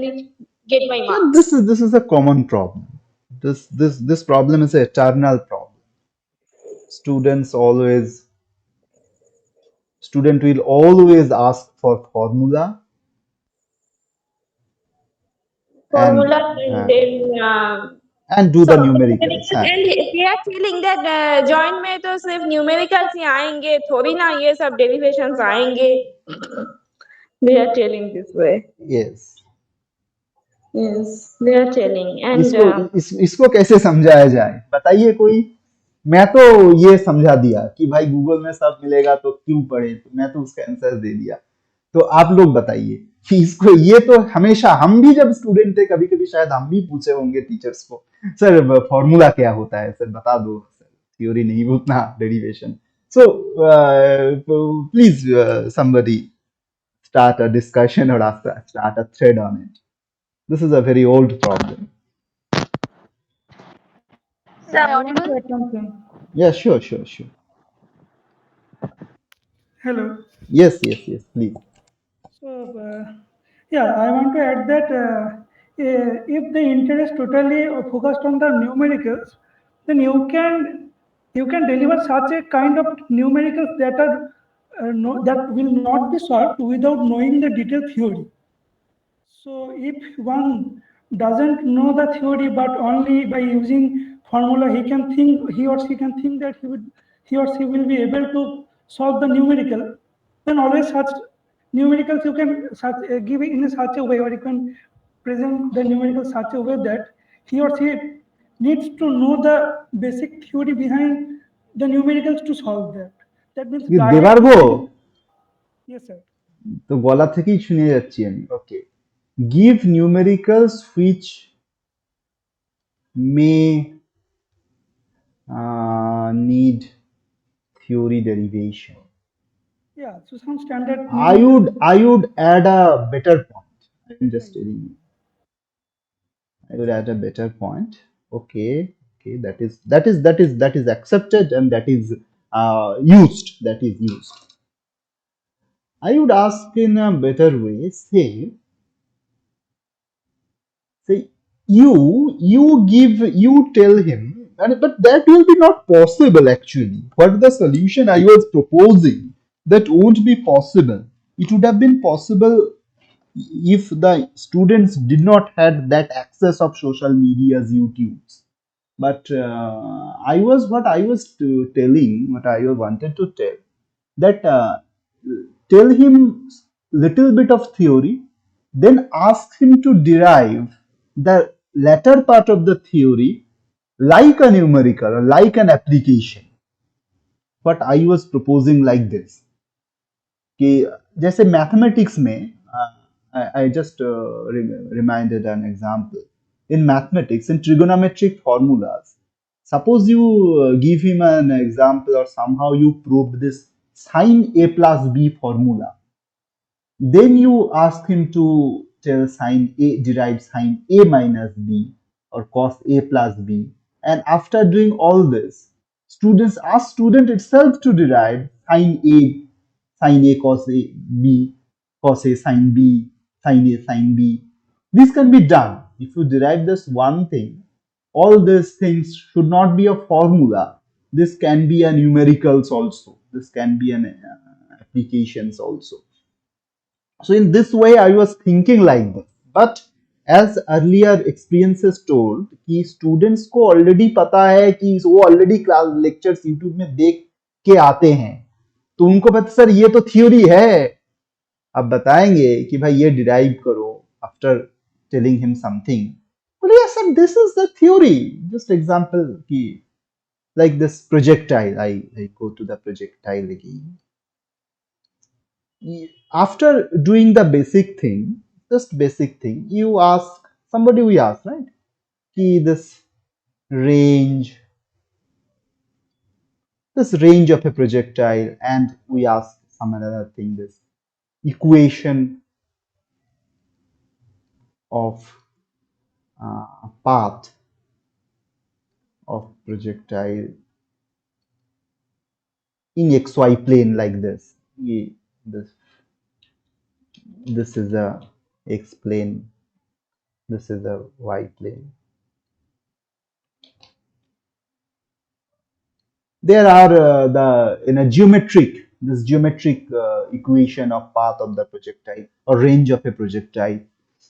get my And marks. this is a common problem. This problem is an eternal problem. Students always student will always ask for formula and Formulas and then do the solve the numericals. numericals and they are feeling that join में तो सिर्फ numericals ही आएंगे थोड़ी ना ये सब derivations आएंगे they are telling this way. Yes. Yes, they are telling and इसको कैसे समझाया जाए बताइए कोई. मैं तो ये समझा दिया कि भाई गूगल में सब मिलेगा तो क्यों पढ़े, तो मैं तो उसका आंसर दे दिया. तो आप लोग बताइए कि इसको, ये तो हमेशा हम भी जब स्टूडेंट थे कभी कभी शायद हम भी पूछे होंगे टीचर्स को, सर फॉर्मूला क्या होता है, सर बता दो, सर थ्योरी नहीं उतना derivation. So please somebody start a discussion or start a thread on it. This is a very old problem. sir, I want to add something. Yeah, sure. Hello. Yes, please. So, yeah, I want to add that if the interest totally focused on the numericals, then you can deliver such a kind of numericals that are that will not be solved without knowing the detailed theory. So if one doesn't know the theory, but only by using formula, he or she can think that he or she will be able to solve the numerical. Then always such numericals you can give it in such a way, or you can present the numerical such a way that he or she needs to know the basic theory behind the numericals to solve that. That means দেবার গো, direct. Yes, sir. তো গলা থেকেই শুনে যাচ্ছি আমি. Okay, give numericals which may need theory derivation. Yeah, so some standard. I would add a better point. I'm just telling you. I would add a better point. Okay, that is accepted and that is used. That is used. I would ask in a better way. Say you tell him, but that will be not possible actually. What the solution I was proposing, that won't be possible. It would have been possible if the students did not had that access of social medias, YouTubes. But I was telling, what I wanted to tell, that tell him little bit of theory, then ask him to derive the latter part of the theory like a numerical, like an application. What I was proposing like this, कि जैसे mathematics में I just reminded an example. In mathematics, in trigonometric formulas, suppose you give him an example or somehow you proved this sine a plus b formula. Then you ask him to tell sine A, derive sine A minus B or cos A plus B. And after doing all this, students ask student itself to derive sine A cos A B, cos A sine B, sine A sine B. This can be done. If you derive this one thing, all these things should not be a formula. This can be a numericals also. This can be an applications also. So in this way I was thinking like this, but as earlier experiences told कि students को already पता है कि वो already class lectures YouTube में देख के आते हैं, तो उनको पता सर ये तो थ्योरी है, अब बताएंगे कि भाई ये डिराइव करो आफ्टर टेलिंग हिम समथिंग, बोले yes sir this is the theory, just example कि like this projectile, I go to the projectile again. After doing the basic thing, just basic thing, you ask somebody, we ask, right, key range this range of a projectile, and we ask some another thing, this equation of path of projectile in xy plane like this. This this is a x plane, this is a y plane. There are in a geometric, this geometric equation of path of the projectile or range of a projectile.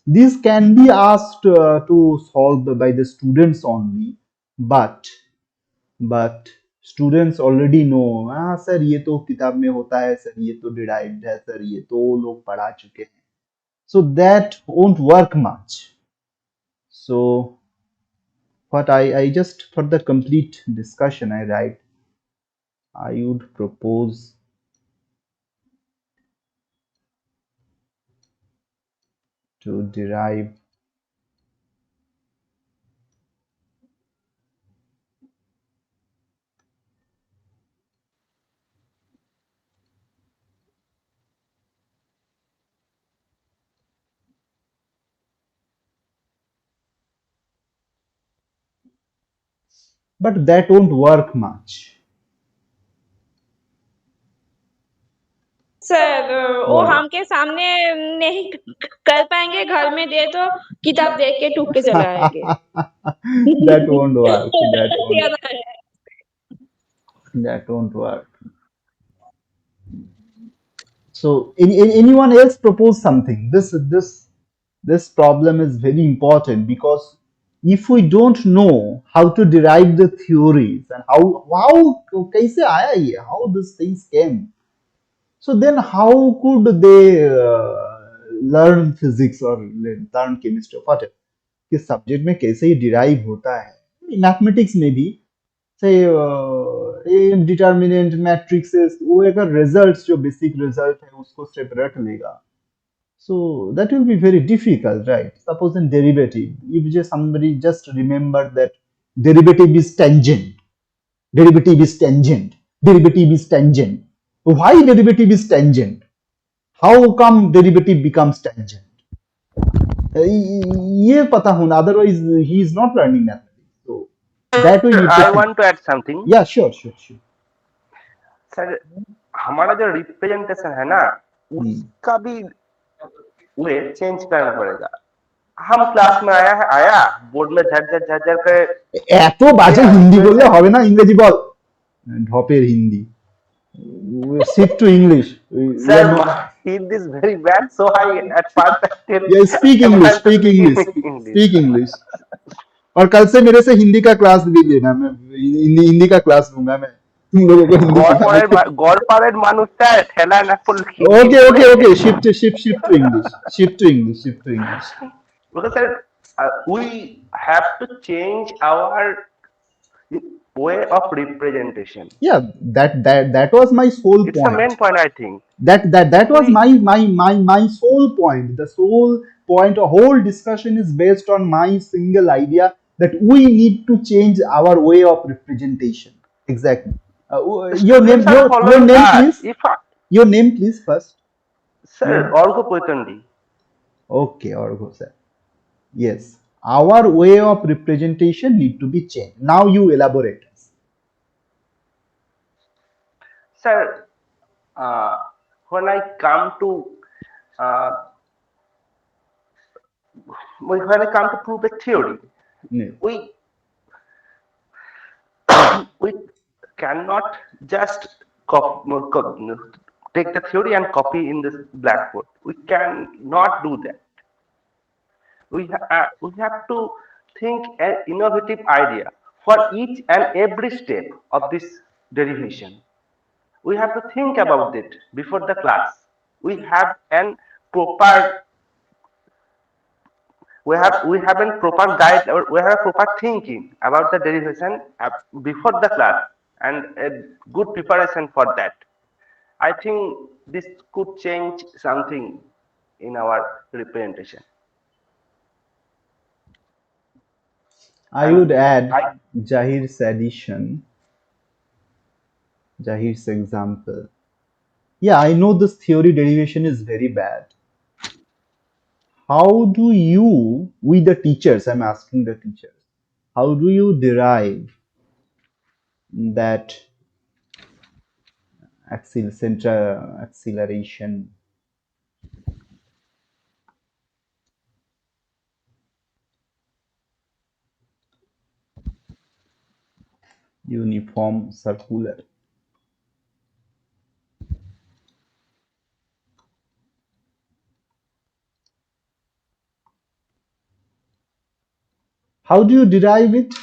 These can be asked to solve by the students only, but students already know, हाँ sir ये तो किताब में होता है, sir ये तो derived है, सर ये तो लोग पढ़ा चुके हैं, so that won't work much. So what I just, for the complete discussion, I would propose to derive but that won't work much. Sir वो बोलो हम के सामने नहीं कर पाएंगे, घर में दे तो किताब देख के टूक के चले आएंगे। that won't work. याद आया। That won't work. So anyone else propose something? This problem is very important, because if we don't know how to derive the theories and how कैसे आया ये, how these things came, so then how could they learn physics or learn chemistry or whatever, कि subject में कैसे ही derive होता है, mathematics में भी से डिटर्मिनेंट मैट्रिक्सेस, वो एक रिजल्ट्स जो बेसिक रिजल्ट है उसको सिर्फ रट लेगा, so that will be very difficult, right? Suppose in derivative, if just somebody just remember that derivative is tangent, derivative is tangent, derivative is tangent, why derivative is tangent, how come derivative becomes tangent, ये पता होना, otherwise he is not learning mathematics. So that we need to I want to add something. Yeah, sure. Sir हमारा जो representation है ना, उसका भी वे change करना पड़ेगा। हम क्लास में आया बोर्ड में झट করে এত বাজে হিন্দি বললে হবে না, ইংরেজি বল, ঢপের Hindi, shift to English. Sir, my Hindi is very bad, so I at first I tell Yeah, speak English, I speak English, English. speak English. और कल से मेरे से हिंदी का क्लास भी लेना, मैं हिंदी का क्लास लूंगा मैं, तुम लोगों को हिंदी सिखाने। গড়পাড়ের মানুষটা ঠেলা না ফুল Okay, shift to English, shift to English. Because sir, we have to change our way of representation. Yeah, that was my sole It's point. the main point, I think. That was my sole point. The sole point, a whole discussion is based on my single idea that we need to change our way of representation. Exactly. Your name, please. Your name, please, first. Sir, Yeah. Orgo Poitandi. Okay, Orgo sir. Yes. Our way of representation need to be changed. Now you elaborate. Sir, uh, when I come to uh, when I come to prove a theory, Yeah. we we cannot just take the theory and copy in this blackboard. We cannot do that. We have to think an innovative idea for each and every step of this derivation. We have to think about it before the class. We have an proper we have a proper guide or we have a proper thinking about the derivation before the class and a good preparation for that. I think this could change something in our representation. I And would add I Jahir's addition, Jahir's example. Yeah, I know this theory derivation is very bad. How do you, we the teachers, I'm asking the teachers, how do you derive that center acceleration uniform circular? How do you derive it?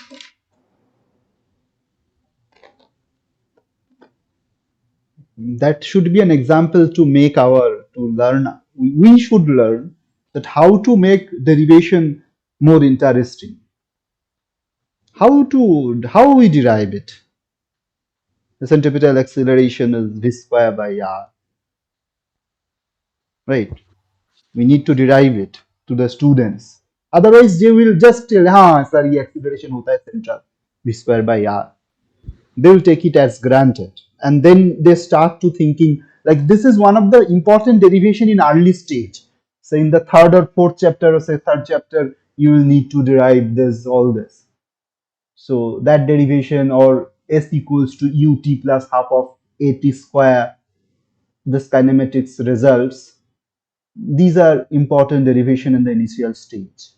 That should be an example to make our to learn. We should learn that how to make derivation more interesting. How we derive it? The centripetal acceleration is v square by r, right? We need to derive it to the students. Otherwise, they will just tell, "हाँ sir, ये acceleration होता है central v square by r." They will take it as granted, and then they start to thinking like this is one of the important derivation in early stage. So in the third or fourth chapter or say third chapter, you will need to derive this all this. So that derivation or s equals to ut plus half of at square, this kinematics results. These are important derivation in the initial stage.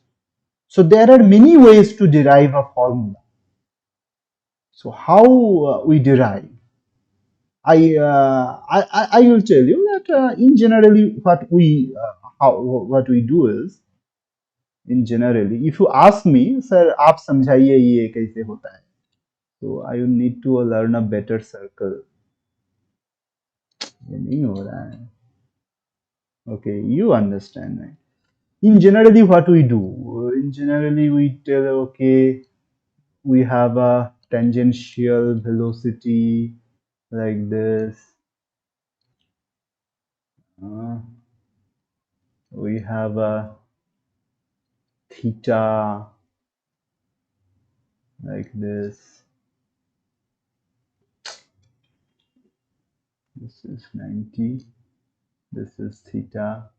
So there are many ways to derive a formula. So how we derive? I will tell you that in generally what we do is in generally if you ask me sir आप समझाइए ये कैसे होता है, so I will need to learn a better circle. ये नहीं हो रहा है. Okay, you understand, right? In generally what we do, in generally we tell okay we have a tangential velocity like this, uh, we have a theta like this. This is 90. This is theta.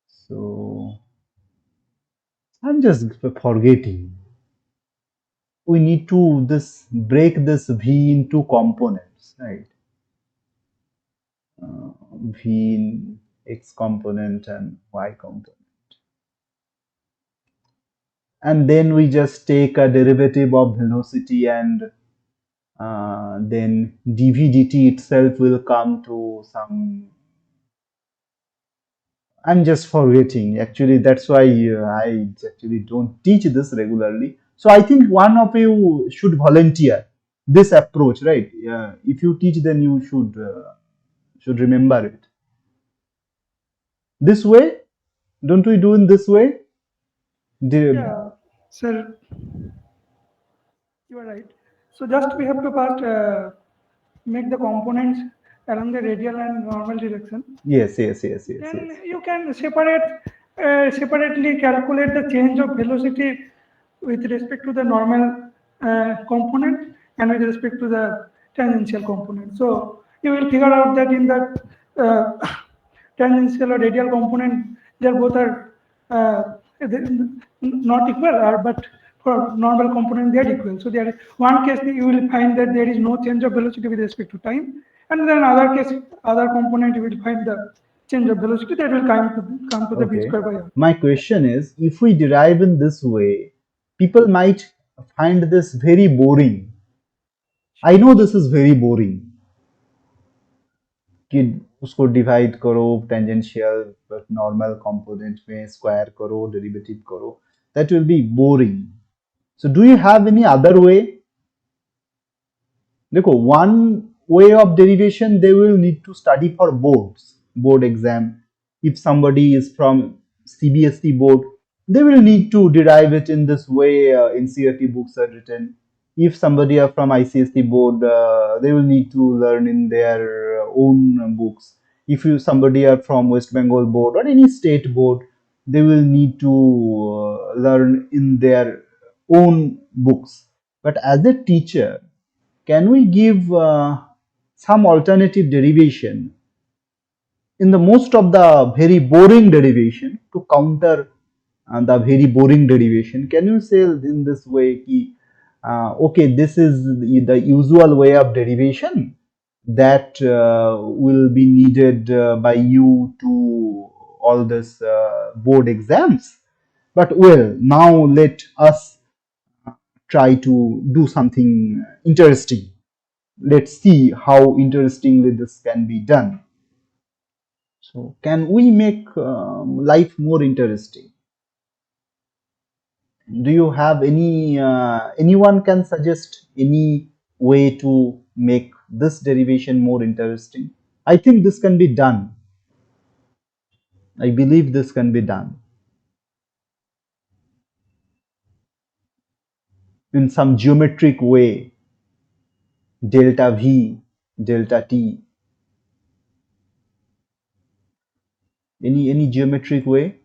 So I'm just forgetting. We need to this break this v into components, right? V in x component and y component. And then we just take a derivative of velocity and then dv dt itself will come to some. I'm just forgetting. Actually, that's why I actually don't teach this regularly. So I think one of you should volunteer this approach, right? If you teach, then you should remember it. This way, don't we do in this way? Yeah, sir, you are right. So just we have to first make the components along the radial and normal direction. Yes, yes, yes, yes, yes. Then you can separately calculate the change of velocity with respect to the normal component and with respect to the tangential component. So you will figure out that in that tangential or radial component, they both are not equal, but for normal component they are equal. So there is one case you will find that there is no change of velocity with respect to time, and then other case, other component you will find the change of velocity that will come to the v Okay. square by r. My question is, if we derive in this way, people might find this very boring. I know this is very boring कि उसको divide करो tangential normal component में square करो derivative करो that will be boring. So do you have any other way? देखो one way of derivation they will need to study for board exam. If somebody is from CBSE board, they will need to derive it in this way. NCERT books are written. If somebody are from ICSE board, they will need to learn in their own books. If you somebody are from West Bengal board or any state board, they will need to learn in their own books. But as a teacher, can we give some alternative derivation in the most of the very boring derivation to counter the very boring derivation? Can you say in this way ki, okay, this is the usual way of derivation that will be needed by you to all this board exams, but well, now let us try to do something interesting. Let's see how interestingly this can be done. So can we make life more interesting? Do you have anyone can suggest any way to make this derivation more interesting? I think this can be done. I believe this can be done in some geometric way. Delta V, delta T, any geometric way?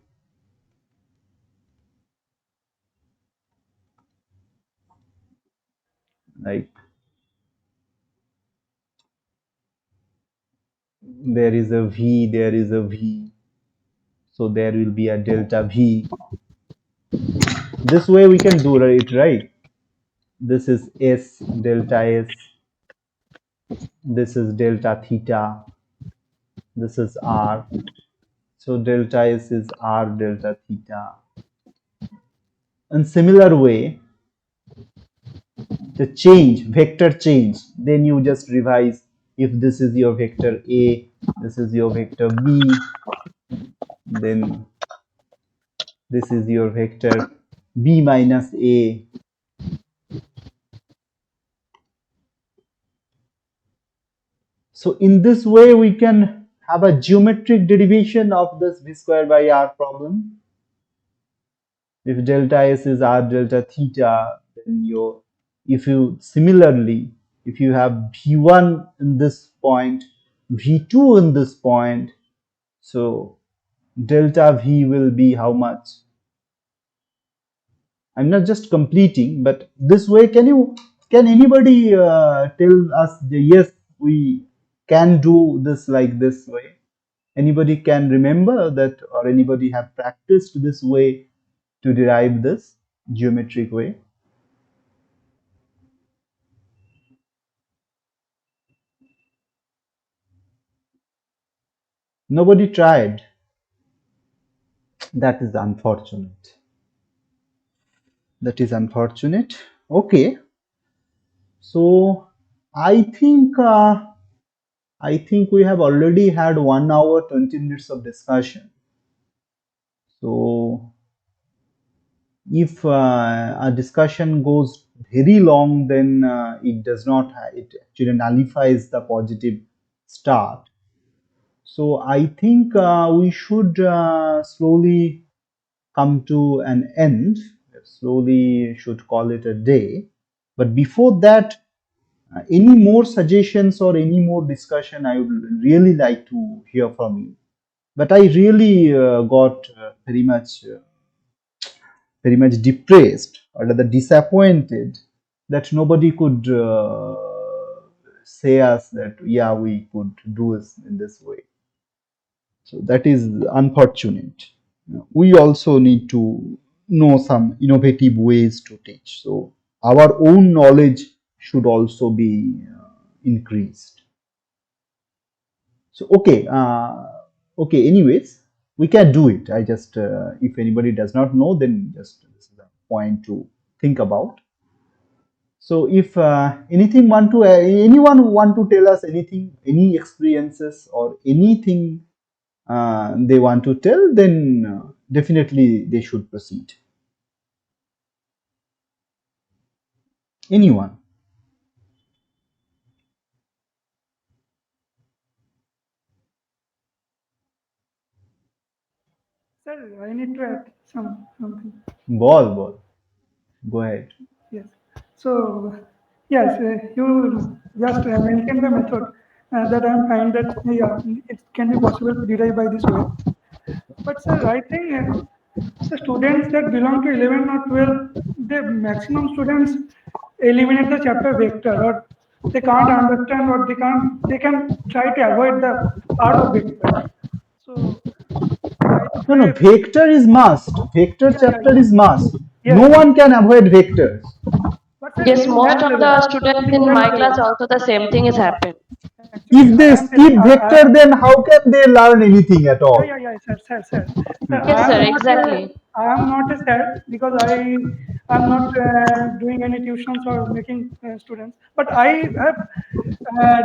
Like there is a V, there is a V, so there will be a delta V. This way we can do it, right? This is S delta S, this is delta theta, this is R. So delta S is R delta theta. In similar way, the change, vector change, then you just revise. If this is your vector A, this is your vector B, then this is your vector B minus A. So in this way, we can have a geometric derivation of this V square by R problem. If delta S is R delta theta, then if you similarly, if you have V1 in this point, V2 in this point, so delta V will be how much? I'm not just completing, but this way, can anybody tell us yes, we can do this like this way? Anybody can remember that, or anybody have practiced this way to derive this geometric way? Nobody tried. That is unfortunate. That is unfortunate. Okay. So I think we have already had 1 hour 20 minutes of discussion. So if a discussion goes very long, then it does not it actually nullifies the positive start. So I think we should slowly come to an end. Slowly should call it a day. But before that, any more suggestions or any more discussion, I would really like to hear from you. But I really got very much depressed or rather disappointed that nobody could say us that yeah we could do this in this way. So that is unfortunate. We also need to know some innovative ways to teach. So our own knowledge should also be increased. So okay. Anyways, we can do it. I just if anybody does not know, then just this is a point to think about. So if anyone want to tell us anything, any experiences or anything they want to tell, then definitely they should proceed. Anyone? Sir, I need to add something. Ball. Go ahead. Yes. So, yes, you just mentioned the method that I find that yeah, it can be possible to derive by this way. But sir, I think the students that belong to 11 or 12, the maximum students eliminate the chapter vector, or they can't understand, or they can try to avoid the part of vector. So by this No, way, vector is must. Vector chapter yeah. is must. Yes, No yes. one can avoid vectors. But sir, Yes, in most that of level, the students in in that my class level, also the same thing is happened. actually, If I they am telling, skip vector, then how can they learn anything at all? yeah, sir. Yes, sir, exactly. I am not a sir because am not doing any tuitions or making students. But I have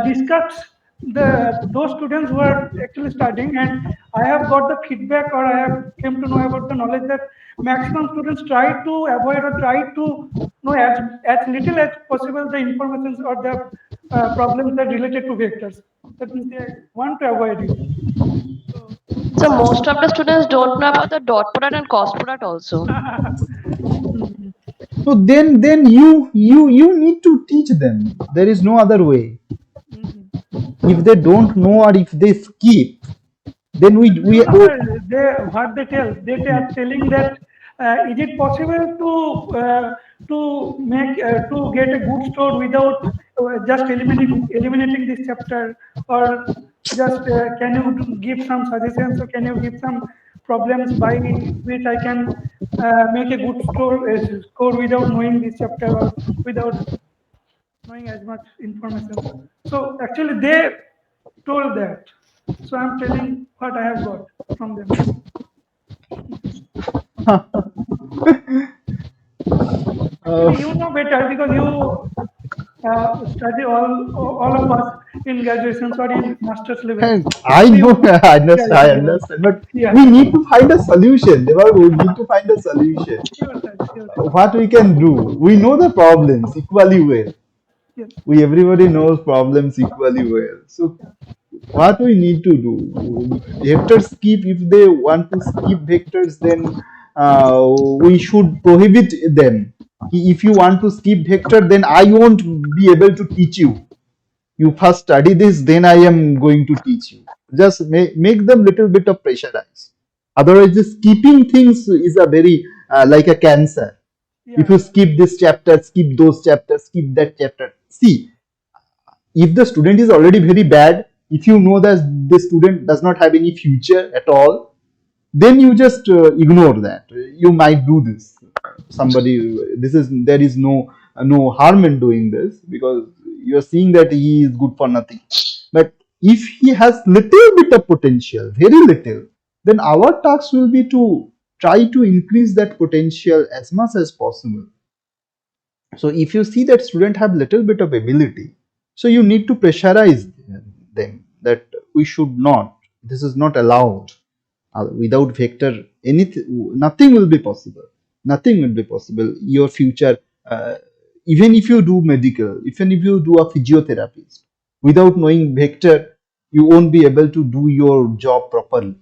discussed those students who are actually studying, and I have got the feedback, or I have came to know about the knowledge that maximum students try to avoid or try to know as little as possible the informations or the problems that related to vectors. That means they want to avoid it. So, So most of the students don't know about the dot product and cross product also. mhm, So then you need to teach them. There is no other way. mhm. If they don't know or if they skip, then No, no, sir. What they tell, are telling that is it possible to get a good score without just eliminating this chapter, or just can you give some suggestions, or can you give some problems by which I can make a good score without knowing this chapter, or without knowing as much information. So actually, they told that. So I'm telling what I have got from them. uh, Actually, you know better because you study all of us in graduations or in master's level. I So you know, know. I understand, but Yeah. we need to find a solution. Devar, we need to find a solution. Sure, sir. Sure, sir. What we can do? We know the problems equally well. Yes. We everybody knows problems equally well. So what we need to do? Vector skip. If they want to skip vectors, then we should prohibit them. If you want to skip vector, then I won't be able to teach you. You first study this, then I am going to teach you. Just make them little bit of pressurized. Otherwise, this keeping things is a very like a cancer. If Yeah. you skip this chapter, skip those chapters, skip that chapter. See, if the student is already very bad, if you know that the student does not have any future at all, then you just ignore that. You might do this. Somebody, this is there is no harm in doing this because you are seeing that he is good for nothing. But if he has little bit of potential, very little, then our task will be to try to increase that potential as much as possible. So if you see that student have little bit of ability, so you need to pressurize them that we should not. This is not allowed. Without vector, anything, nothing will be possible. Nothing will be possible. Your future, even if you do medical, even if you do a physiotherapist, without knowing vector, you won't be able to do your job properly.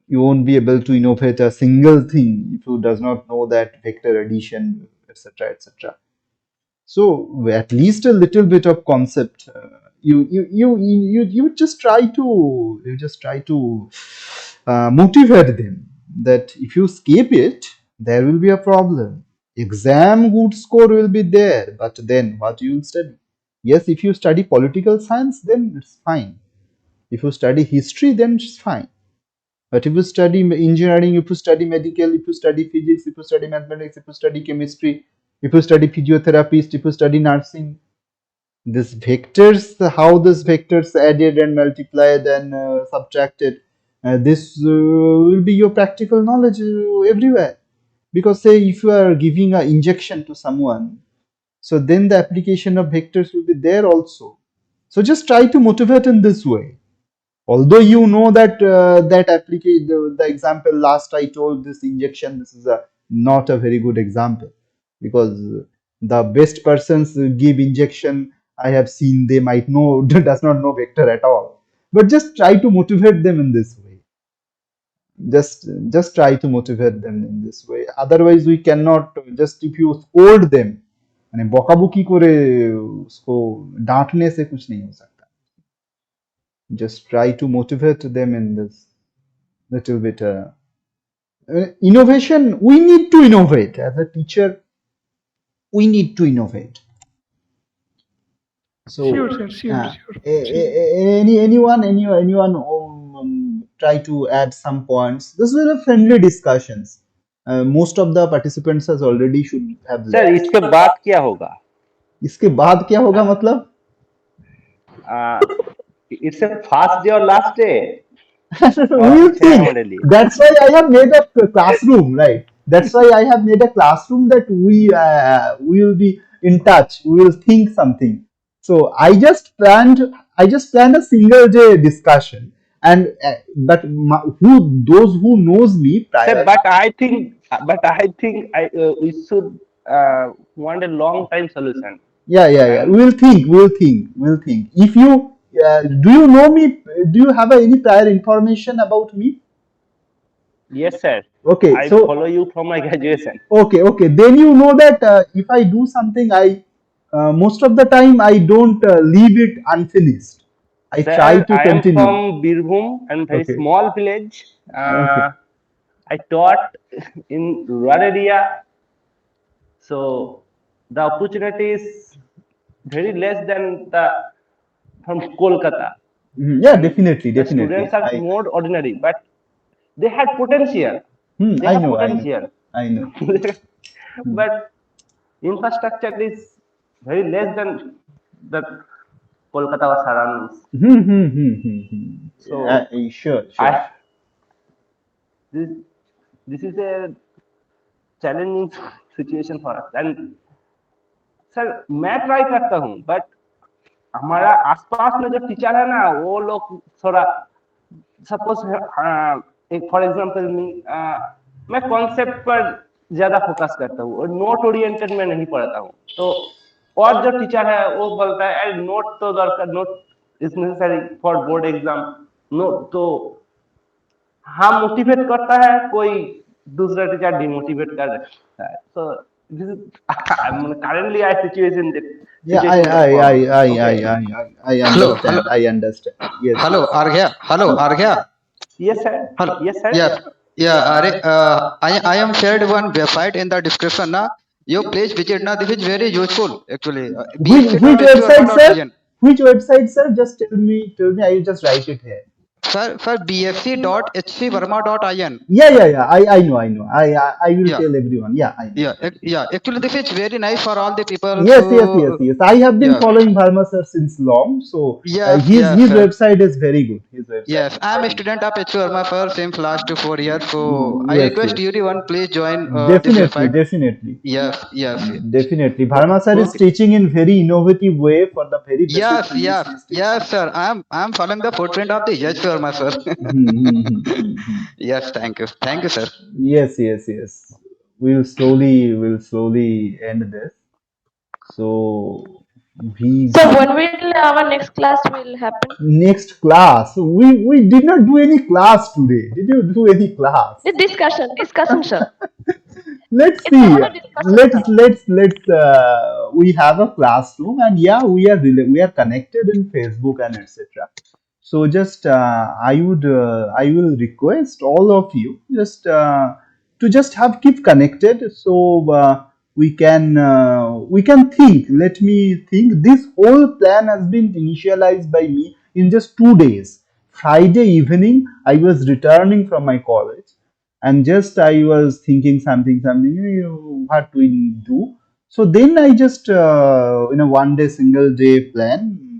You won't be able to innovate a single thing if you does not know that vector addition, etc., etc. So at least a little bit of concept. You just try to motivate them that if you skip it, there will be a problem. Exam good score will be there, but then what you will study? Yes, if you study political science, then it's fine. If you study history, then it's fine. But if you study engineering, if you study medical, if you study physics, if you study mathematics, if you study chemistry, if you study physiotherapist, if you study nursing, this vectors, how this vectors added and multiplied and subtracted, this will be your practical knowledge everywhere. Because say if you are giving an injection to someone, so then the application of vectors will be there also. So just try to motivate in this way. Although you know that that application, the example last I told, this injection, this is a not a very good example, because the best persons give injection I have seen, they might know does not know vector at all. But just try to motivate them in this way. Just try to motivate them in this way. Otherwise we cannot, just if you scold them, माने बकाबुकी करे उसको डांटने से कुछ नहीं हो सकता. Just try to motivate them in this little bit. Innovation, we need to innovate. As a teacher, we need to innovate. So, Sure, sir. Sure, sure. anyone try to add some points? This was a friendly discussions. Most of the participants has already should have sir left. इसके बाद क्या होगा? इसके बाद क्या होगा मतलब? It's a first day और लास्ट डे और We'll कुछ है think. हमारे लिए? That's why I have made a classroom, right? That's why I have made a classroom that we will be in touch. We will think something. So I just planned a single day discussion, and but who those who knows me Sir, prior. but I think we should want a long time solution. Yeah. And We'll think. We'll think. If you do you know me? Do you have any prior information about me? yes, sir. Okay, I so follow you from my graduation. okay. Then you know that if I do something, I most of the time I don't leave it unfinished. I try Sir, to I am continue. from Birbhum and very Okay. small village. Okay. I taught in rural area, so the opportunity is very less than the from Kolkata. Yeah, And definitely, the definitely. students are more ordinary, but they had potential. They I have know, potential. I know. But infrastructure is very less than the Kolkata or surroundings. Yeah, So sure. I this this is a challenging situation for us. And sir मैं try करता हूँ, but हमारा आसपास में जो teacher है ना, वो लोग थोड़ा सपोज एक फॉर एग्जांपल मैं कॉन्सेप्ट पर ज्यादा फोकस करता हूँ और नोट ओरिएंटेड में नहीं पढ़ता हूँ. तो और जो टीचर है वो बोलता है अरे नोट तो दरकार, note is necessary for board exam. Note तो हाँ मोटिवेट करता है, कोई दूसरा टीचर डिमोटिवेट कर देता है. So this is currently I situation that Yeah, situation that form. Okay. I Hello, hello, understand. I understand. Yes. hello, Arghya. Hello, Arghya. Yes, sir. Hello. Yes, sir. Yeah, yeah. I am shared one website in the description. Na, you please visit. Na, this is very useful actually. Which website, sir? bfc.hcverma.in. Which website, sir? Just tell me. Tell me. I will just write it here. Sir, bfc.hcverma.in. Yeah. I know. I will Yeah, tell everyone. Yeah, I know. yeah. Actually, this is very nice for all the people. Yes. I have been Yeah, following Verma sir since long. So yes, yes, his sir. website is very good. His website Yes, is I am a very student of HC Verma for since last 4 years. So I Yes, request everyone please join this definitely, website. definitely, Yes. definitely. O- Bharma sir is Okay. teaching in very innovative way for the very basic Yes, conditions yes, he is teaching. yes, sir. I'm following the footprint of the Yash Verma, sir. Yes, thank you, sir. Yes. We'll slowly end this. So we So when will our next class will happen? next class. We did not do any class today. Did you do any class? The discussion, sir. Let's It's see. about a discussion, sir. Let's we have a classroom, and yeah, we are connected in Facebook and etc. So just I will request all of you just to just have keep connected, so we can think. Let me think. This whole plan has been initialized by me in just 2 days. Friday evening, I was returning from my college, and just I was thinking something, what we do. So then I just, in a one day, single day plan,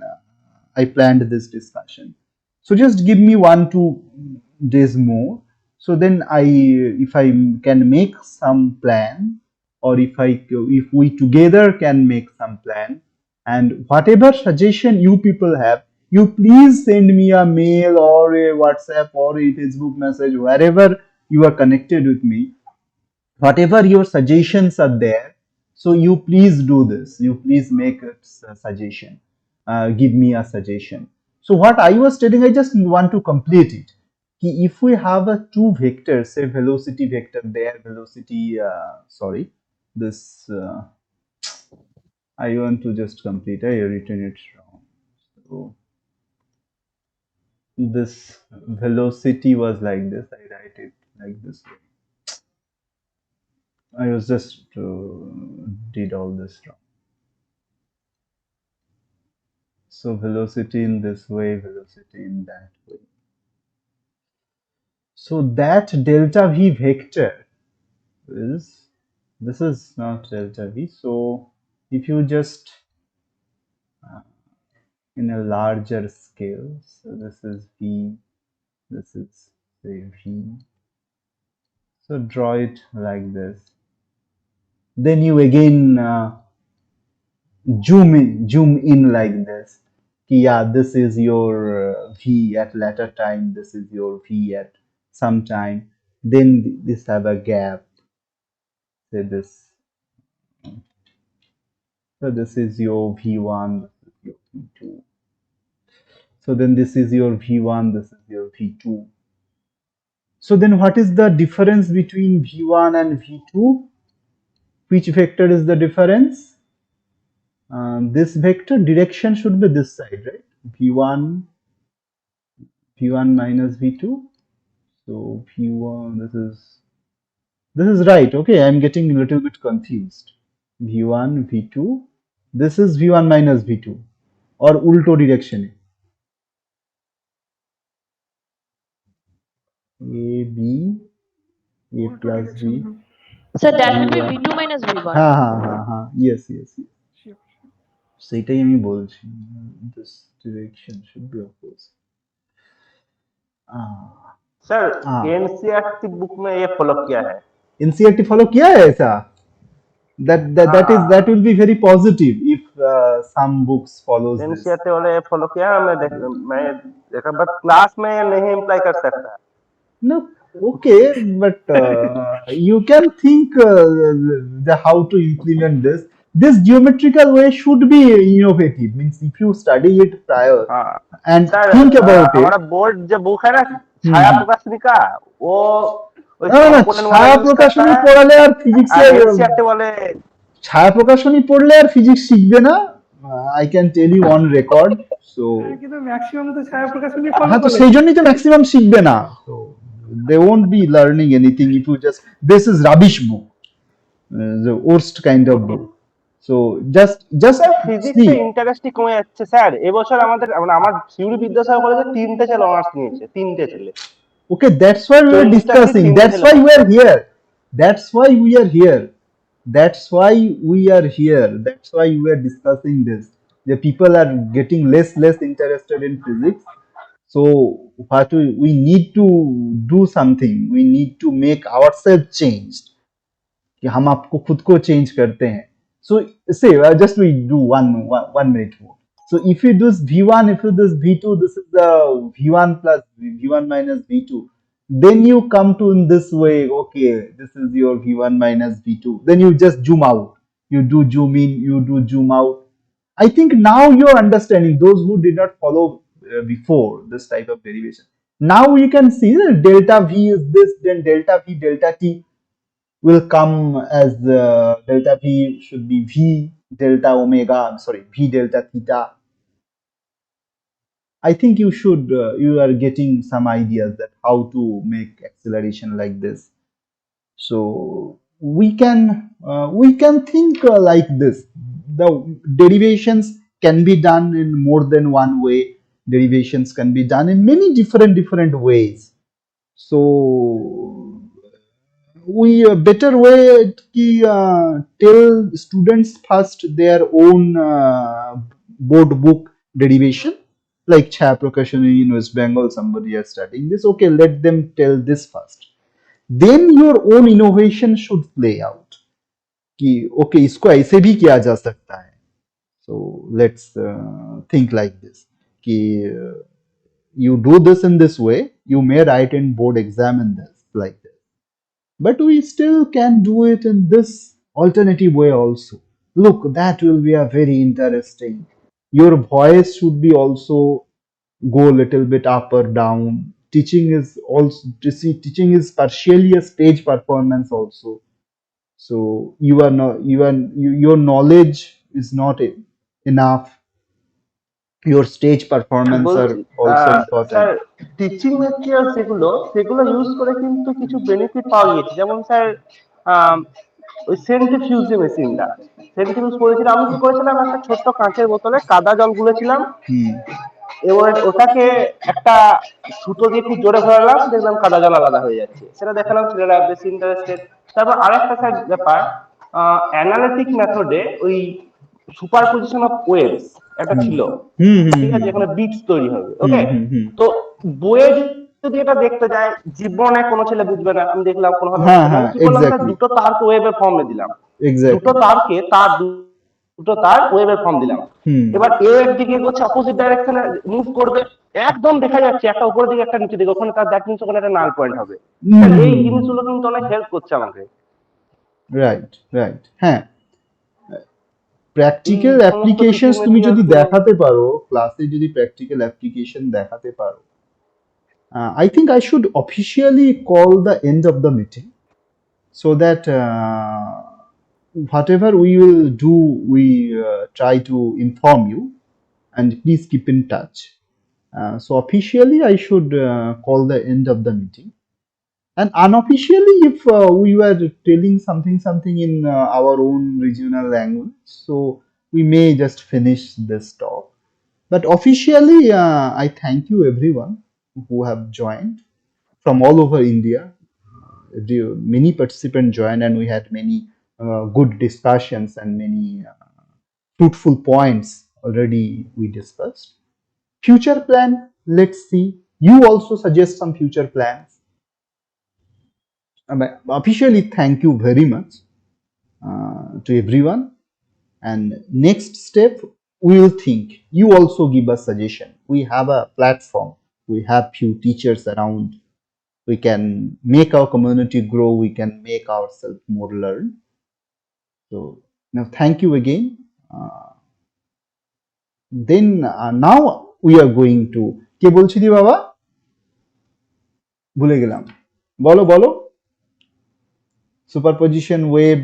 I planned this discussion. So just give me 1 2 days more. So then if I can make some plan, or if we together can make some plan, and whatever suggestion you people have, you please send me a mail or a WhatsApp or a Facebook message, wherever you are connected with me, whatever your suggestions are there. So you please do this, you please make a suggestion, give me a suggestion. So what I was telling, I just want to complete it. If we have a two vectors, say velocity vector there, velocity, sorry, this, I want to just complete, I written it wrong. So this velocity was like this, I write it like this way. I was just did all this wrong. So velocity in this way, velocity in that way. So that delta v vector is, this is not delta v. So if you just in a larger scale, so this is v, this is say v. So draw it like this. Then you again zoom in like this. Yeah, this is your v at later time, this is your v at some time. Then this have a gap, say this. So this is your v1, this is your v2. So then this is your v1, this is your v2. So then what is the difference between v1 and v2? Which vector is the difference? This vector direction should be this side, right? v1 minus v2. So v1, this is right. Okay, I'm getting a little bit confused. v1 v2, this is v1 minus v2, or ulto direction. A b a plus b. So that will be V2 minus V1. হ্যাঁ হ্যাঁ হ্যাঁ হ্যাঁ, yes yes yes, সেটাই আমি বলছি, this direction should be opposite. Sir NCERT book में ये follow किया है, NCERT follow किया है ऐसा? That will be very positive if some books follows this. NCERT वाले ये फॉलो किया है, मैं देखा, बट क्लास में नहीं इम्प्लाई कर सकता. No, okay, but you can think how to implement this. This geometrical way should be innovative. Means if you study it prior and sir think about it. हमारा board जो book है ना छाया प्रकाशनी का, वो ছায়া প্রকাশনী পড়ালে আর ফিজিক্স एनसीईआरटी वाले ছায়া প্রকাশনী পড়লে আর ফিজিক্স শিখবে না, I can tell you on record. So কিন্তু ম্যাক্সিমাম তো ছায়া প্রকাশনী হ্যাঁ, তো সেই জন্যই তো ম্যাক্সিমাম শিখবে না। তো they won't be learning anything if you just, this is rubbish book, the worst kind of book. So just physics এ ইন্টারেস্টই কমে যাচ্ছে স্যার। এবছর আমাদের আমার সিউড়ি বিদ্যাসাগর কলেজে 3টে ছেলে অনার্স নিয়েছে, 3টে ছেলে। Okay, that's why we are discussing, that's why we are here, that's why we are here, that's why we are here, that's why we are discussing this. The people are getting less interested in physics. So what we need to do something, we need to make ourselves changed, कि हम आपको खुद को change करते हैं. So say just we do one minute more. So if you do v1, if you do v2, this is the v1 plus v1 minus v2. Then you come to in this way. Okay, this is your v1 minus v2. Then you just zoom out. You do zoom in. You do zoom out. I think now you're understanding. Those who did not follow before this type of derivation. Now you can see that delta v is this. Then delta v delta t will come as delta v should be v delta omega. I'm sorry, v delta theta. I think you should you are getting some ideas that how to make acceleration like this. So we can think like this. The derivations can be done in more than one way. derivations can be done in many different ways. So we better way ki tell students first their own board book derivation, like Cha percussion in West Bengal, somebody is studying this. Okay, let them tell this first. Then your own innovation should play out. कि okay इसको ऐसे भी किया जा सकता है. So let's think like this. कि you do this in this way, you may write in board exam in this like this. But we still can do it in this alternative way also. Look, that will be a very interesting. Your voice should be also go a little bit up or down. Teaching is also teaching is partially a stage performance also. So you are not your knowledge is not enough. Your stage performance বলছি are also sir, important. Teaching material যেগুলো সেগুলো use করে কিন্তু কিছু benefit পাওয়া গেছে, যেমন sir ওই সেন্ট্রিফিউজ মেশিনটা, সেন্ট্রিফিউজ করেছিলাম আমি, কি করেছিলাম একটা ছোট্ট কাঁচের বোতলে কাদা জল গুলেছিলাম, এবার ওটাকে একটা সুতো দিয়ে খুব জোরে ঘোরালাম, দেখলাম কাদা জল আলাদা হয়ে যাচ্ছে, সেটা দেখালাম, ছেলেরা বেশি ইন্টারেস্টেড। তারপর আরেকটা স্যার ব্যাপার, অ্যানালিটিক মেথডে ওই সুপার পজিশন অফ ওয়েভস একটা ছিল, ঠিক আছে, এখানে বিটস তৈরি হবে, ওকে। তো বইয়ে যদি এটা দেখতে যায়, জীবনে কোনো ছেলে বুঝবে না, আমি দেখলাম কোনোভাবে হচ্ছে না, আমি কি করলাম স্যার, দুটো তারকে ওয়েভের ফর্মে দিলাম, দুটো তারকে দুটো তার ওয়েভের ফর্ম দিলাম, এবার এ একদিকে হচ্ছে অপোজিট ডাইরেকশনে মুভ করবে, একদম দেখা যাচ্ছে একটা উপরের দিকে একটা নিচের দিকে, ওখানে তার দ্যাট মিন্স ওখানে একটা নাল পয়েন্ট হবে। এই জিনিসগুলো কিন্তু অনেক হেল্প করছে আমাকে। রাইট রাইট, হ্যাঁ, প্র্যাকটিক্যাল অ্যাপ্লিকেশনস তুমি যদি দেখাতে পারো, ক্লাসে যদি প্র্যাকটিক্যাল অ্যাপ্লিকেশন দেখাতে পারো, I think I should officially call the end of the meeting so that whatever we will do, we try to inform you, and please keep in touch. So officially, I should call the end of the meeting. And unofficially, if we were telling something in our own regional language, so we may just finish this talk. But officially, I thank you everyone who have joined from all over India. Many participants joined, and we had many good discussions and many fruitful points already we discussed. Future plan, let's see. You also suggest some future plans. Officially, thank you very much to everyone. And next step, we will think. You also give us suggestion. We have a platform. We have few teachers around. We can make our community grow. We can make ourselves more learn. So now, thank you again. Then now we are going to. কে বলছিলি বাবা? ভুলে গেলাম। বলো বলো। Superposition web.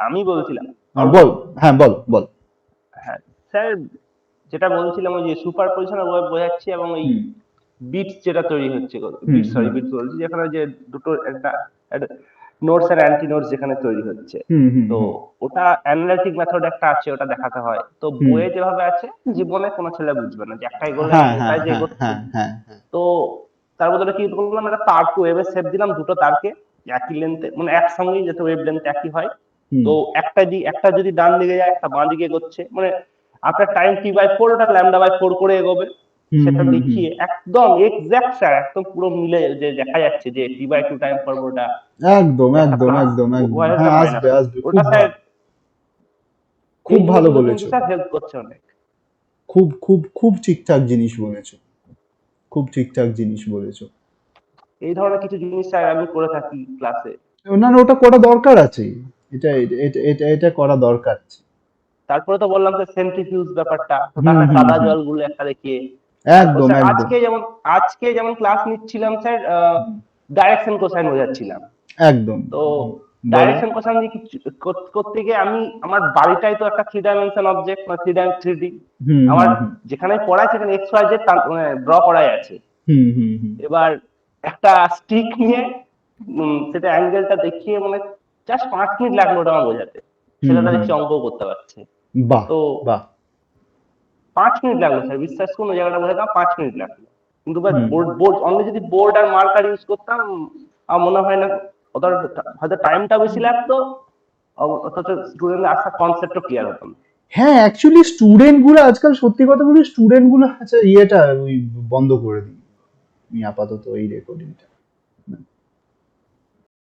আমি বলছিলাম, বল, হ্যাঁ বল বল। হ্যাঁ স্যার, যেটা বলছিলাম ওই যে সুপার পজিশন ওয়েব বোঝাচ্ছি, এবং ওই বিটস যেটা তৈরি হচ্ছে, বিটস বলছি, যেখানে যে দুটো একটা নোটস আর অ্যান্টি নোটস যেখানে তৈরি হচ্ছে, তো ওটা অ্যানালিটিক মেথড একটা আছে, ওটা দেখাতে হয়। তো বইয়ে যেভাবে আছে, জীবনে কোনো ছেলে বুঝবে না যে একটা এগোলে কোথায় যে এগোচ্ছে। তো তার বদলে কি করলাম, একটা তারকে ওয়েভের শেপ দিলাম, দুটো তারকে একই লেন্থে, মানে একসঙ্গেই যাতে ওয়েভ লেন্থ একই হয়। তো একটা যদি ডান দিকে যায়, একটা বাঁ দিকে এগোচ্ছে, মানে আপনার টাইম T/4, ওটা λ/4 করে এগোবে, সেটা দেখিয়ে একদম এক্সাক্ট স্যার, একদম পুরো মিলে যে দেখা যাচ্ছে যে T/2 টাইম পর ওটা একদম একদম একদম একদম, হ্যাঁ আসবে আসবে, খুব ভালো, খুব ভালো বলেছো স্যার, হেল্প করছে অনেক। খুব খুব খুব ঠিকঠাক জিনিস বলেছো, খুব ঠিকঠাক জিনিস বলেছো। এই ধরনের কিছু জিনিস স্যার আমি করে থাকি ক্লাসে। না ওটা করা দরকার আছে, এটা করা দরকার আছে। তারপরে তো বললাম স্যার সেন্ট্রিফিউজ ব্যাপারটা, তো তারপরে কাদা জলগুলো একটা দেখিয়ে, একদম একদম। আজকে যেমন ক্লাস নিচ্ছিলাম স্যার, ডাইরেকশন কোসাইন বোঝাচ্ছিলাম। একদম। তো ডাইরেকশন কোসাইন করতে গিয়ে আমি, আমার বাড়িটাই তো একটা 3 ডাইমেনশন অবজেক্ট, মানে 3D, আমার যেখানে পড়ায় সেখানে এক্স ওয়াই জেড মানে ড্র করাই আছে। এবার একটা স্টিক নিয়ে সেটা অ্যাঙ্গেলটা দেখিয়ে, মানে জাস্ট 5 মিনিট লাগলো ওটা আমার বোঝাতে, ছেলেটা দেখছি অঙ্ক করতে পারছে। বাহ তো বাহ, 5 মিনিট লাগলো স্যার, বিশ্বাস করুন ওই জায়গাটা বোঝাতাম 5 মিনিট লাগলো। কিন্তু ভাই বোর্ড বোর্ড অনলি যদি বোর্ড আর মার্কার ইউজ করতাম আমার মনে হয় না ওটা, হয়তো টাইমটা বেশি লাগতো, অথচ স্টুডেন্টদের আসার কনসেপ্টও ক্লিয়ার হতো না। হ্যাঁ অ্যাকচুয়ালি স্টুডেন্ট গুলো আজকাল সত্যি কথা বলি স্টুডেন্ট গুলো আচ্ছা ইয়েটা ওই বন্ধ করে দিই আমি আপাতত এই রেকর্ডিংটা।